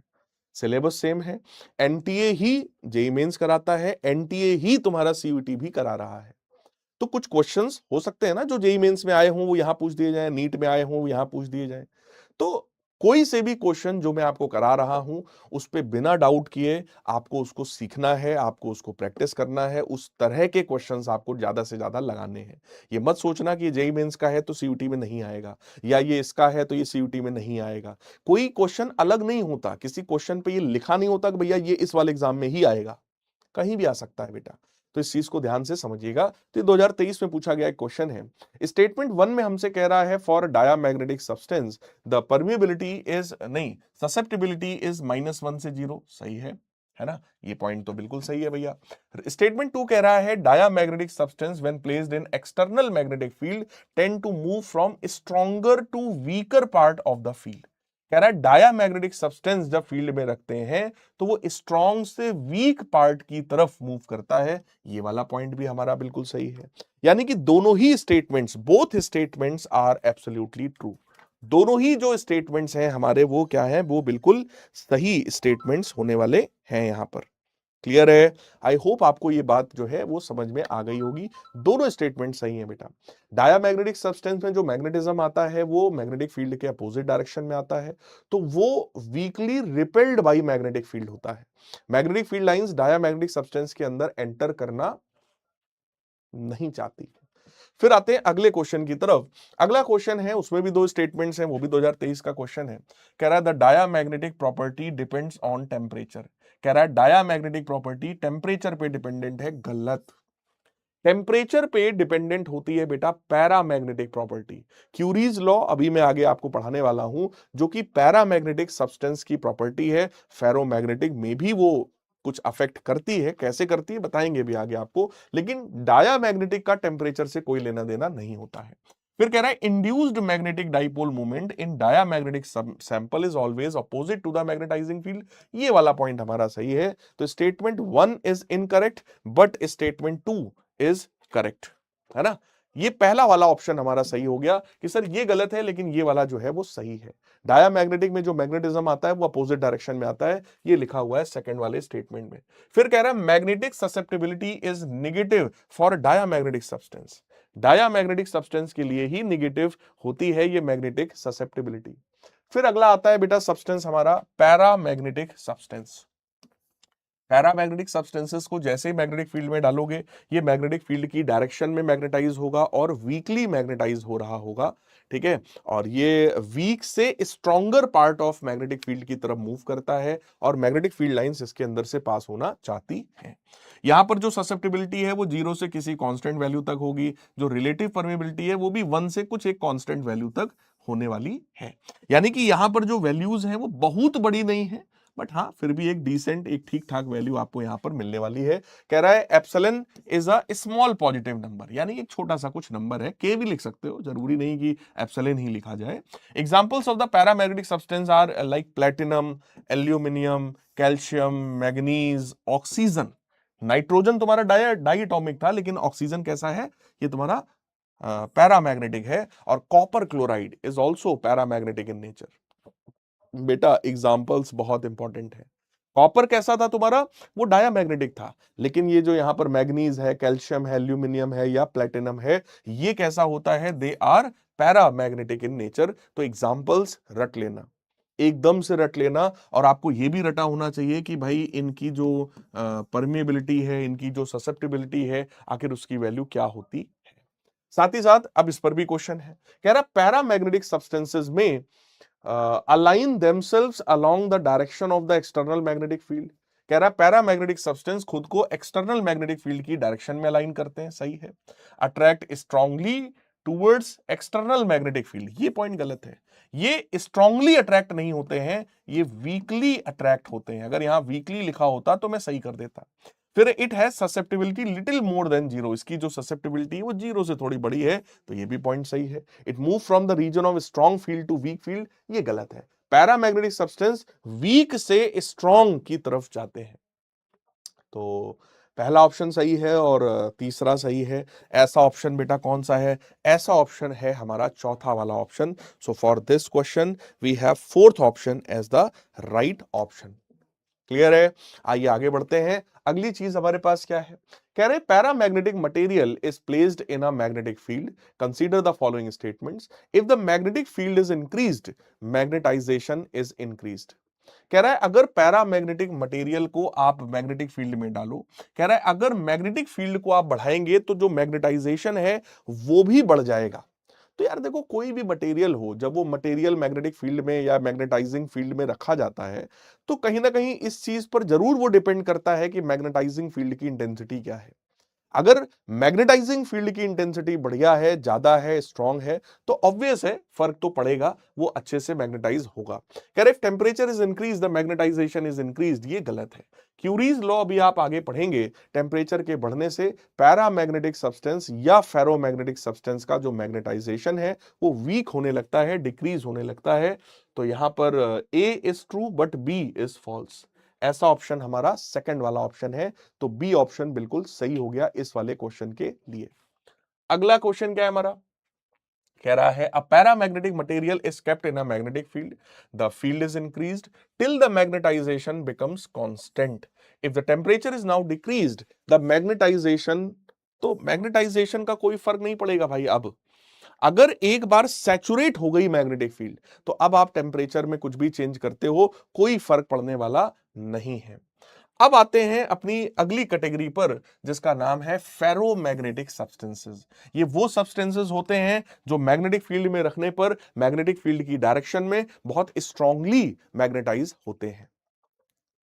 Speaker 1: सिलेबस सेम है। एनटीए ही जेईई मेंस कराता है, एनटीए ही तुम्हारा सीयूटी भी करा रहा है। तो कुछ क्वेश्चंस हो सकते हैं ना जो जेईई मेंस में आए हों वो यहां पूछ दिए जाए, नीट में आए हों वो यहां पूछ दिए जाए। तो कोई से भी क्वेश्चन जो मैं आपको करा रहा हूं उस पे बिना डाउट किए आपको उसको सीखना है, आपको उसको प्रैक्टिस करना है, उस तरह के क्वेश्चंस आपको ज्यादा से ज्यादा लगाने हैं। ये मत सोचना कि जेईई मेंस का है तो सीयूटी में नहीं आएगा, या ये इसका है तो ये सीयूटी में नहीं आएगा। कोई क्वेश्चन अलग नहीं होता, किसी क्वेश्चन पे ये लिखा नहीं होता कि भैया ये इस वाले एग्जाम में ही आएगा, कहीं भी आ सकता है बेटा। तो इस चीज को ध्यान से समझिएगा। तो 2023 में पूछा गया एक क्वेश्चन है। स्टेटमेंट 1 में हमसे कह रहा है for diamagnetic substance the permeability is, नहीं, ससेप्टिबिलिटी इज -1 से 0, सही है ना, ये पॉइंट तो बिल्कुल सही है भैया। स्टेटमेंट 2 कह रहा है diamagnetic substance when placed in external magnetic field tend to move from stronger to weaker part of the field. कह रहा है डायामैग्नेटिक सब्सटेंस जब फील्ड में रखते हैं तो वो स्ट्रॉन्ग से वीक पार्ट की तरफ मूव करता है। ये वाला पॉइंट भी हमारा बिल्कुल सही है। यानी कि दोनों ही statements, both statements are absolutely true. दोनों ही जो स्टेटमेंट्स हैं हमारे वो क्या है, वो बिल्कुल सही स्टेटमेंट्स होने वाले हैं यहां पर। क्लियर है? आई होप आपको ये बात जो है वो समझ में आ गई होगी। दोनों स्टेटमेंट सही है बेटा। डायामैग्नेटिक सब्सटेंस में जो मैग्नेटिज्म आता है वो मैग्नेटिक फील्ड के अपोजिट डायरेक्शन में आता है, तो वो weekly repelled by magnetic field होता है। Magnetic field lines diamagnetic substance के अंदर एंटर करना नहीं चाहती। फिर आते हैं अगले क्वेश्चन की तरफ। अगला क्वेश्चन है, उसमें भी दो स्टेटमेंट्स हैं, वो भी 2023 का क्वेश्चन है। कह रहा है the diamagnetic property depends on temperature. कह रहा है डायामैग्नेटिक प्रॉपर्टी टेम्परेचर पे डिपेंडेंट है, गलत। टेम्परेचर पे डिपेंडेंट होती है बेटा पैरामैग्नेटिक प्रॉपर्टी। क्यूरीज लॉ अभी मैं आगे आपको पढ़ाने वाला हूं, जो कि पैरामैग्नेटिक सब्सटेंस की प्रॉपर्टी है। फेरोमैग्नेटिक में भी वो कुछ अफेक्ट करती है, कैसे करती है बताएंगे भी आगे आपको, लेकिन डायामैग्नेटिक का टेम्परेचर से कोई लेना देना नहीं होता है। फिर कह रहा है induced magnetic dipole movement in diamagnetic sample is always opposite to the magnetizing field. ये वाला पॉइंट हमारा सही है। तो statement 1 is incorrect but statement 2 is correct, है ना। ये पहला वाला ऑप्शन हमारा सही हो गया कि सर ये गलत है लेकिन ये वाला जो है वो सही है। डायामैग्नेटिक में जो मैग्नेटिज्म आता है वो अपोजिट डायरेक्शन में आता है, ये लिखा हुआ है सेकंड वाले स्टेटमेंट में। फिर कह रहा है magnetic susceptibility is negative for diamagnetic substance. Diamagnetic substance के लिए ही नेगेटिव होती है ये मैग्नेटिक ससेप्टिबिलिटी। फिर अगला आता है बेटा सब्सटेंस हमारा पैरामैग्नेटिक सब्सटेंस। पैरामैग्नेटिक सब्सटेंसेस को जैसे ही मैग्नेटिक फील्ड में डालोगे, ये मैग्नेटिक फील्ड की डायरेक्शन में मैग्नेटाइज होगा और वीकली मैग्नेटाइज हो रहा होगा, ठीक है। और ये वीक से stronger part of magnetic field की तरफ मूव करता है और मैग्नेटिक फील्ड लाइंस इसके अंदर से पास होना चाहती है। यहां पर जो ससेप्टिबिलिटी है वो 0 से किसी कांस्टेंट वैल्यू तक होगी, जो रिलेटिव परमेबिलिटी है वो भी 1 से कुछ एक कांस्टेंट वैल्यू तक होने वाली है। यानी कि यहां पर जो वैल्यूज हैं वो बहुत बड़ी नहीं है, बट हाँ फिर भी एक डिसेंट, एक ठीक ठाक वैल्यू आपको यहां पर मिलने वाली है। कह रहा है epsilon is a small positive number, यानी एक छोटा सा कुछ नंबर है, के भी लिख सकते हो, जरूरी नहीं कि एप्सिलॉन ही लिखा जाए। Examples of the paramagnetic substance are like platinum, aluminium, calcium, manganese, oxygen. Nitrogen तुम्हारा डाई एटॉमिक था, लेकिन ऑक्सीजन कैसा है, ये तुम्हारा पैरामैग्नेटिक है। और copper chloride is also paramagnetic in nature. बेटा एग्जाम्पल्स बहुत इंपॉर्टेंट है। कॉपर कैसा था तुम्हारा, वो डायामैग्नेटिक था, लेकिन ये जो यहां पर मैग्नीज है, कैल्शियम है, एल्यूमिनियम है या प्लेटिनम है, ये कैसा होता है, they are paramagnetic in nature. तो एग्जाम्पल्स रट लेना, एकदम से रट लेना। और आपको ये भी रटा होना चाहिए कि भाई इनकी जो परमिएबिलिटी है, इनकी जो ससेप्टिबिलिटी है, आखिर उसकी वैल्यू क्या होती है। साथ ही साथ अब इस पर भी क्वेश्चन है, कह रहा पैरामैग्नेटिक सब्सटेंसेस में align themselves along the direction of the external magnetic field. कह रहा है पैरामैग्नेटिक सब्सटेंस खुद को एक्सटर्नल मैग्नेटिक फील्ड की डायरेक्शन में अलाइन करते हैं, सही है। Attract strongly towards external magnetic field, ये पॉइंट गलत है। ये स्ट्रांगली अट्रैक्ट नहीं होते हैं, ये वीकली अट्रैक्ट होते हैं। अगर यहां वीकली लिखा होता तो मैं सही कर देता। फिर it has susceptibility little more than 0, इसकी जो ससेप्टिबिलिटी है वो 0 से थोड़ी बड़ी है, तो ये भी पॉइंट सही है। It move from the region of strong field to weak field, ये गलत है। पैरामैग्नेटिक सब्सटेंस वीक से स्ट्रॉन्ग की तरफ जाते हैं। तो पहला ऑप्शन सही है और तीसरा सही है। ऐसा ऑप्शन बेटा कौन सा है, ऐसा ऑप्शन है हमारा चौथा वाला option. So for this question we have fourth option as the right option. Clear है? आइए आगे बढ़ते हैं। अगली चीज हमारे पास क्या है, कह रहे paramagnetic material is placed in a magnetic field, consider the following statements. If the magnetic field is increased, magnetization is increased. कह रहा है अगर पैरामैग्नेटिक मटेरियल को आप मैग्नेटिक फील्ड में डालो, कह रहा है अगर मैग्नेटिक फील्ड को आप बढ़ाएंगे तो जो मैग्नेटाइजेशन है वो भी बढ़ जाएगा। तो यार देखो, कोई भी मटेरियल हो, जब वो मटेरियल मैग्नेटिक फील्ड में या मैग्नेटाइजिंग फील्ड में रखा जाता है तो कहीं ना कहीं इस चीज पर जरूर वो डिपेंड करता है कि मैग्नेटाइजिंग फील्ड की इंटेंसिटी क्या है। अगर मैग्नेटाइजिंग फील्ड की इंटेंसिटी बढ़िया है, ज्यादा है, स्ट्रांग है, तो ऑब्वियस है फर्क तो पड़ेगा, वो अच्छे से मैग्नेटाइज होगा। कह रहे temperature is increase the magnetization is increase, ये गलत है। क्यूरीज लॉ अभी आप आगे पढ़ेंगे, टेम्परेचर के बढ़ने से पैरामैग्नेटिक सब्सटेंस या फेरोमैग्नेटिक सब्सटेंस का जो मैग्नेटाइजेशन है वो वीक होने लगता है, डिक्रीज होने लगता है। तो यहां पर A is true but B is false. ऐसा ऑप्शन हमारा सेकंड वाला ऑप्शन है। तो बी ऑप्शन बिल्कुल सही हो गया इस वाले क्वेश्चन के लिए। अगला क्वेश्चन क्या है हमारा, कह रहा है a paramagnetic material is kept in a magnetic field, the field is increased till the magnetization becomes constant. If the temperature is now decreased, the magnetization, तो मैग्नेटाइजेशन का कोई फर्क नहीं पड़ेगा भाई। अब अगर एक बार सैचुरेट हो गई मैग्नेटिक फील्ड तो अब आप टेम्परेचर में कुछ भी चेंज करते हो, कोई फर्क पड़ने वाला नहीं है। अब आते हैं अपनी अगली कैटेगरी पर, जिसका नाम है फेरोमैग्नेटिक सब्सटेंसेस। ये वो सब्सटेंसेस होते हैं जो मैग्नेटिक फील्ड में रखने पर मैग्नेटिक फील्ड की डायरेक्शन में बहुत स्ट्रांगली मैग्नेटाइज होते हैं।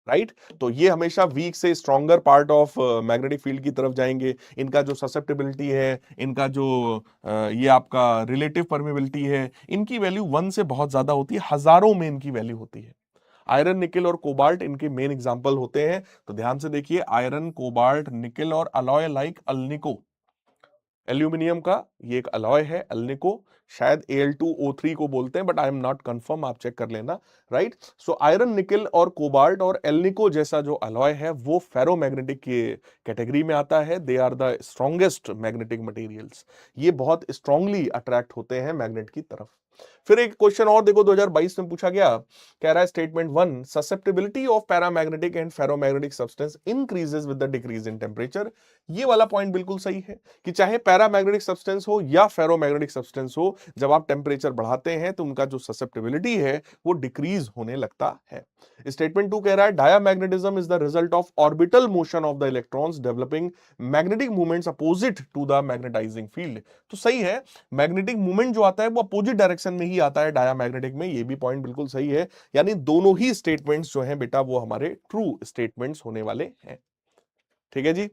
Speaker 1: राइट, तो ये हमेशा वीक से stronger part of magnetic field की तरफ जाएंगे। इनका जो ससेप्टेबिलिटी है, इनका जो ये आपका रिलेटिव परमेबिलिटी है, इनकी वैल्यू 1 से बहुत ज्यादा होती है, हजारों में इनकी वैल्यू होती है। आयरन, निकल और कोबाल्ट इनके मेन एग्जांपल होते हैं। तो ध्यान से देखिए, आयरन, कोबाल्ट, निकल और अलॉय लाइक अल्निको, एल्यूमिनियम का ये एक अलॉय है अल्निको, शायद Al2O3 को बोलते हैं, but I am not confirm, आप चेक कर लेना। राइट, सो आयरन, निकल और कोबाल्ट और एल्निको जैसा जो अलॉय है वो फेरोमैग्नेटिक के कैटेगरी में आता है। They are the strongest magnetic materials. ये बहुत स्ट्रांगली अट्रैक्ट होते हैं मैग्नेट की तरफ। फिर एक क्वेश्चन और देखो, 2022 में पूछा गया, कह रहा है statement 1, susceptibility of paramagnetic and ferromagnetic substance increases with the decrease in temperature. ये वाला पॉइंट बिल्कुल सही है कि चाहे पैरामैग्नेटिक सब्सटेंस हो या फेरोमैग्नेटिक सब्सटेंस हो, जब आप टेम्परेचर बढ़ाते हैं तो उनका जो ससेप्टेबिलिटी है वो डिक्रीज होने लगता है। स्टेटमेंट 2 कह रहा है diamagnetism is the result of orbital motion of the electrons developing magnetic movements opposite to the magnetizing field. तो सही है, मैग्नेटिक मूवमेंट जो आता है वो अपोजिट डायरेक्शन में ही आता है डायामैग्नेटिक में, ये भी पॉइंट बिल्कुल सही है। यानी दोनों ही स्टेटमेंट्स जो हैं बेटा वो हमारे ट्रू स्टेटमेंट्स होने वाले हैं। ठीक है जी,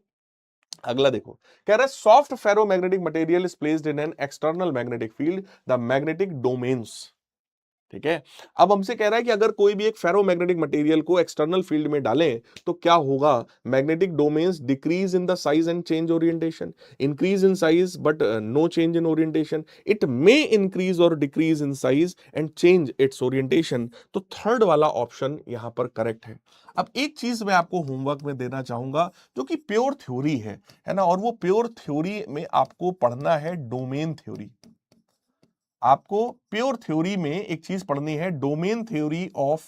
Speaker 1: अगला देखो, कह रहा है soft ferromagnetic material is placed in an external magnetic field, the magnetic domains. ठीक है, अब हमसे कह रहा है कि अगर कोई भी एक फेरोमैग्नेटिक मटेरियल को एक्सटर्नल फील्ड में डालें तो क्या होगा, magnetic domains decrease in the size and change orientation, increase in size but no change in orientation, it may increase और decrease in size and change its orientation. तो third वाला option यहां पर करेक्ट है। अब एक चीज मैं आपको होमवर्क में देना चाहूंगा जो कि प्योर थ्योरी है ना, और वो प्योर थ्योरी में आपको पढ़ना है डोमेन थ्योरी। आपको प्योर थ्योरी में एक चीज पढ़नी है, domain theory of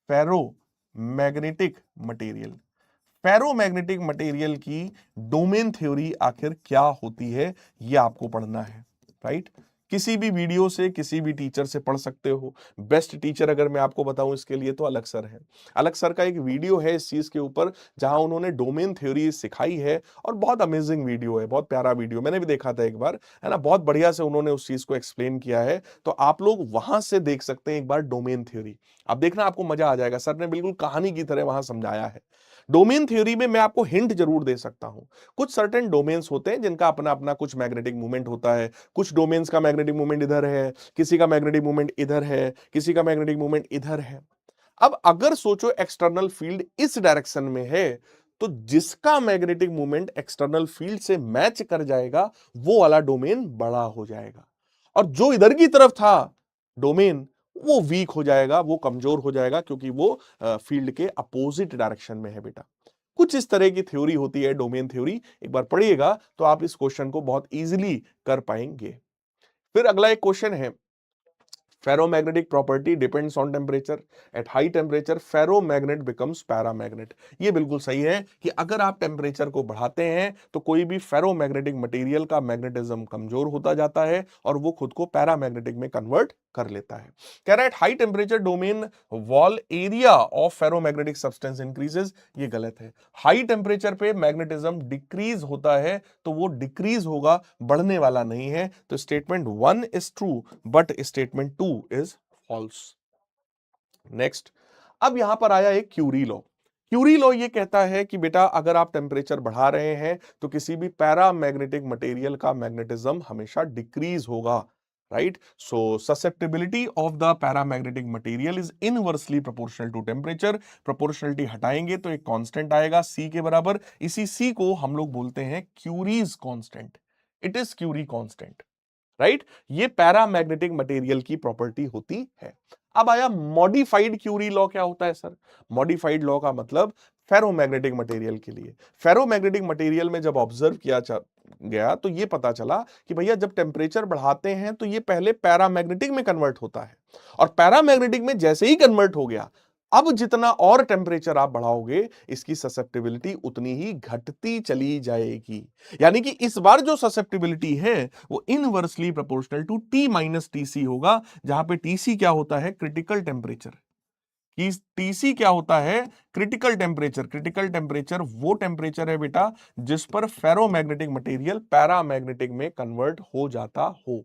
Speaker 1: ferromagnetic material. Ferromagnetic material की डोमेन थ्योरी आखिर क्या होती है, यह आपको पढ़ना है। राइट, किसी भी वीडियो से, किसी भी टीचर से पढ़ सकते हो। बेस्ट टीचर अगर मैं आपको बताऊं इसके लिए तो अलग सर है। अलग सर का एक वीडियो है इस चीज के ऊपर जहां उन्होंने डोमेन थ्योरी सिखाई है, और बहुत अमेजिंग वीडियो है, बहुत प्यारा वीडियो, मैंने भी देखा था एक बार, है ना। बहुत बढ़िया से उन्होंने उस चीज को एक्सप्लेन किया है, तो आप लोग वहां से देख सकते हैं एक बार डोमेन थ्योरी। अब देखना आपको मजा आ जाएगा, सर ने बिल्कुल कहानी की तरह वहां समझाया है। डोमेन थ्योरी में मैं आपको हिंट जरूर दे सकता हूं। कुछ सर्टेन डोमेन्स होते हैं जिनका अपना अपना कुछ मैग्नेटिक मूवमेंट होता है। कुछ डोमेन्स का मैग्नेटिक मूवमेंट इधर है, किसी का मैग्नेटिक मूवमेंट इधर है, किसी का मैग्नेटिक मूवमेंट इधर है। अब अगर सोचो एक्सटर्नल फील्ड इस डायरेक्शन में है, तो जिसका मैग्नेटिक मूवमेंट एक्सटर्नल फील्ड से मैच कर जाएगा वो वाला डोमेन बड़ा हो जाएगा, और जो इधर की तरफ था डोमेन वो वीक हो जाएगा, वो कमजोर हो जाएगा, क्योंकि वो फील्ड के अपोजिट डायरेक्शन में है बेटा। कुछ इस तरह की थ्योरी होती है डोमेन थ्योरी, एक बार पढ़िएगा तो आप इस क्वेश्चन को बहुत इजीली कर पाएंगे। फिर अगला एक क्वेश्चन है, ferromagnetic property depends on temperature, at high temperature ferromagnet becomes paramagnet. ये बिल्कुल सही है कि अगर आप टेम्परेचर को बढ़ाते हैं तो कोई भी फेरोमैग्नेटिक मटेरियल का मैग्नेटिज्म कमजोर होता जाता है और वो खुद को पैरामैग्नेटिक में कन्वर्ट कर लेता है। कह रहा है high temperature domain wall area of ferromagnetic substance increases. ये गलत है। हाई टेम्परेचर पे मैग्नेटिज्म डिक्रीज होता है तो वो डिक्रीज होगा, बढ़ने वाला नहीं है। तो statement 1 is true but statement 2 is false. Next, अब यहां पर आया एक क्यूरी लॉ। क्यूरी लॉ ये कहता है कि बेटा अगर आप टेम्परेचर बढ़ा रहे हैं तो किसी भी पैरामैग्नेटिक मटेरियल का मैग्नेटिज्म हमेशा डिक्रीज होगा, right. So susceptibility of the paramagnetic material is inversely proportional to temperature. Proportionality हटाएंगे तो एक कांस्टेंट आएगा सी के बराबर। इसी सी को हम लोग बोलते हैं Curie's constant. It is Curie constant, right. ये पैरामैग्नेटिक मटेरियल की प्रॉपर्टी होती है। अब आया मॉडिफाइड क्यूरी लॉ। क्या होता है सर? मॉडिफाइड लॉ का मतलब फेरोमैग्नेटिक मटेरियल के लिए। फेरोमैग्नेटिक मटेरियल में जब ऑब्जर्व किया गया तो ये पता चला कि भैया जब टेम्परेचर बढ़ाते हैं तो ये पहले पैरामैग्नेटिक में कन्वर्ट होता है और पैरामैग्नेटिक में जैसे ही कन्वर्ट हो गया, अब जितना और टेम्परेचर आप बढ़ाओगे इसकी ससेप्टेबिलिटी उतनी ही घटती चली जाएगी। यानी कि इस बार जो ससेप्टेबिलिटी है वो inversely proportional to T minus TC होगा, जहां पे टीसी क्या होता है? Critical temperature. कि टीसी क्या होता है? Critical temperature. क्रिटिकल टेम्परेचर वो टेम्परेचर है बेटा जिस पर फेरोमैग्नेटिक मटेरियल पैरामैग्नेटिक में कन्वर्ट हो जाता हो,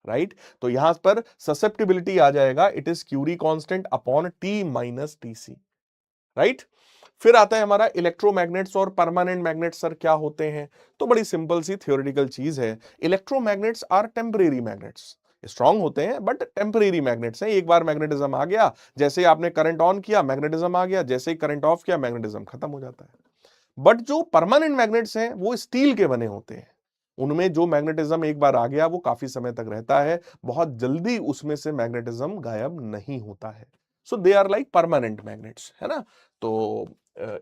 Speaker 1: राइट। तो यहां पर ससेप्टिबिलिटी आ जाएगा, it is Curie constant upon T minus TC, right. फिर आता है हमारा इलेक्ट्रोमैग्नेट्स और परमानेंट मैग्नेट्स। सर क्या होते हैं? तो बड़ी सिंपल सी थ्योरेटिकल चीज है। Electromagnets are temporary magnets. Strong होते हैं बट टेम्परेरी मैग्नेट्स हैं। एक बार मैग्नेटिज्म आ गया, जैसे आपने करंट ऑन किया मैग्नेटिज्म आ गया, जैसे ही करंट ऑफ किया मैग्नेटिज्म खत्म हो जाता है। बट जो परमानेंट मैग्नेट्स हैं वो स्टील के बने होते हैं। उनमें जो मैग्नेटिज्म एक बार आ गया वो काफी समय तक रहता है, बहुत जल्दी उसमें से मैग्नेटिज्म गायब नहीं होता है। So they are like permanent magnets, है ना। तो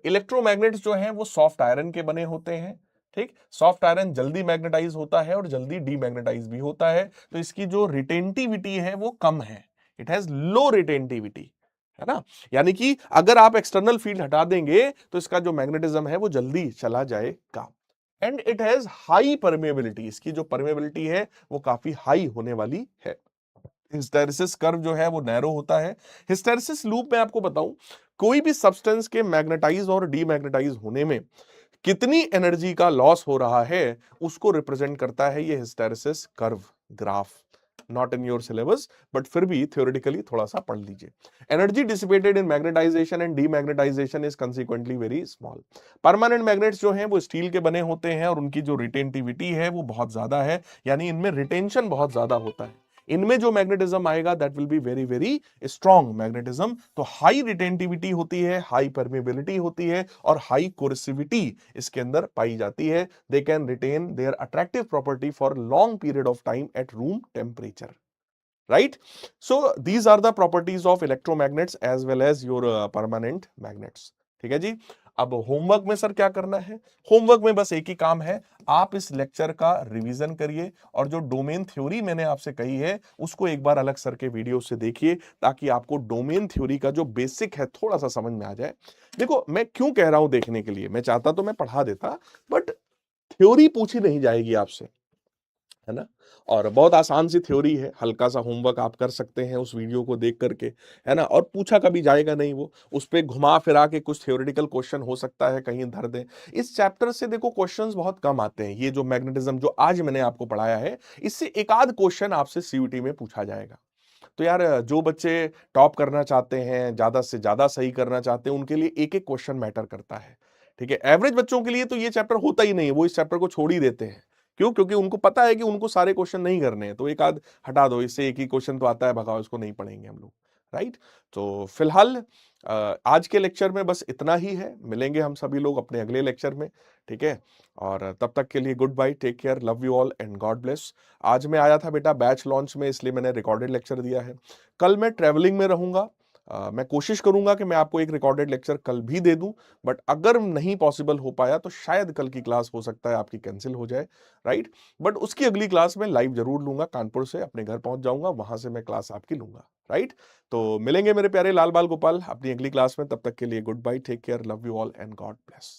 Speaker 1: इलेक्ट्रोमैग्नेट्स जो हैं वो सॉफ्ट आयरन के बने होते हैं, ठीक। सॉफ्ट आयरन जल्दी मैग्नेटाइज होता है और जल्दी डीमैग्नेटाइज भी होता है, तो इसकी जो रिटेंटिविटी है वो कम है। इट हैज लो रिटेंटिविटी, है ना। यानी कि अगर आप एक्सटर्नल फील्ड हटा देंगे तो इसका जो मैग्नेटिज्म है वो जल्दी चला जाएगा। And it has high permeability. इसकी जो परमेबिलिटी है वो काफी हाई होने वाली है। हिस्टैरिसीस कर्व जो है वो नैरो होता है। हिस्टैरिसीस लूप में आपको बताऊं, कोई भी सब्सटेंस के मैग्नेटाइज और डीमैग्नेटाइज होने में कितनी एनर्जी का लॉस हो रहा है उसको रिप्रेजेंट करता है ये hysteresis curve graph. Not in your syllabus but फिर भी थ्योरेटिकली थोड़ा सा पढ़ लीजिए। Energy dissipated in magnetisation and demagnetisation is consequently very small. Permanent magnets जो हैं वो स्टील के बने होते हैं और उनकी जो रिटेंटिविटी है वो बहुत ज्यादा है, यानी इनमें रिटेंशन बहुत ज्यादा होता है। इनमें जो मैग्नेटिज्म आएगा that will be very very strong magnetism. तो हाई रिटेंटिविटी होती है, हाई परमेबिलिटी होती है और हाई कोरेसिविटी इसके अंदर पाई जाती है। They can retain their attractive property for long period of time at room temperature, right? So these are the properties of electromagnets as well as your permanent magnets। ठीक है जी। अब होमवर्क में सर क्या करना है? होमवर्क में बस एक ही काम है, आप इस लेक्चर का रिवीजन करिए और जो डोमेन थ्योरी मैंने आपसे कही है उसको एक बार अलग सर के वीडियो से देखिए, ताकि आपको डोमेन थ्योरी का जो बेसिक है थोड़ा सा समझ में आ जाए। देखो मैं क्यों कह रहा हूं देखने के लिए, मैं चाहता तो मैं पढ़ा देता बट थ्योरी पूछी नहीं जाएगी आपसे, है ना। और बहुत आसान सी थ्योरी है, हल्का सा होमवर्क आप कर सकते हैं उस वीडियो को देख करके, है ना। और पूछा कभी जाएगा नहीं वो, उस पे घुमा फिरा के कुछ थ्योरेटिकल क्वेश्चन हो सकता है कहीं धर दें। इस चैप्टर से देखो क्वेश्चंस बहुत कम आते हैं। ये जो मैग्नेटिज्म जो आज मैंने आपको पढ़ाया है इससे एक आध क्वेश्चन आपसे सीयूटी में पूछा जाएगा। तो यार जो बच्चे टॉप करना चाहते हैं, ज्यादा से ज्यादा सही करना चाहते हैं, उनके लिए एक एक क्वेश्चन मैटर करता है, ठीक है। एवरेज बच्चों के लिए तो ये चैप्टर होता ही नहीं है, वो इस चैप्टर को छोड़ ही देते हैं। क्यों? क्योंकि उनको पता है कि उनको सारे क्वेश्चन नहीं करने हैं, तो एक आध हटा दो, इससे एक ही क्वेश्चन तो आता है, भगाओ इसको, नहीं पढ़ेंगे हम लोग, राइट। तो फिलहाल आज के लेक्चर में बस इतना ही है। मिलेंगे हम सभी लोग अपने अगले लेक्चर में, ठीक है। और तब तक के लिए goodbye, take care, love you all and God bless. आज मैं आया था बेटा बैच लॉन्च में, इसलिए मैंने रिकॉर्डेड लेक्चर दिया है। कल मैं ट्रेवलिंग में रहूंगा, मैं कोशिश करूंगा कि मैं आपको एक रिकॉर्डेड लेक्चर कल भी दे दूं, बट अगर नहीं पॉसिबल हो पाया तो शायद कल की क्लास हो सकता है आपकी कैंसिल हो जाए, राइट। बट उसकी अगली क्लास में लाइव जरूर लूंगा, कानपुर से अपने घर पहुंच जाऊंगा, वहां से मैं क्लास आपकी लूंगा, राइट। तो मिलेंगे मेरे प्यारे लाल बाल गोपाल अपनी अगली क्लास में, तब तक के लिए goodbye, take care, love you all and God bless.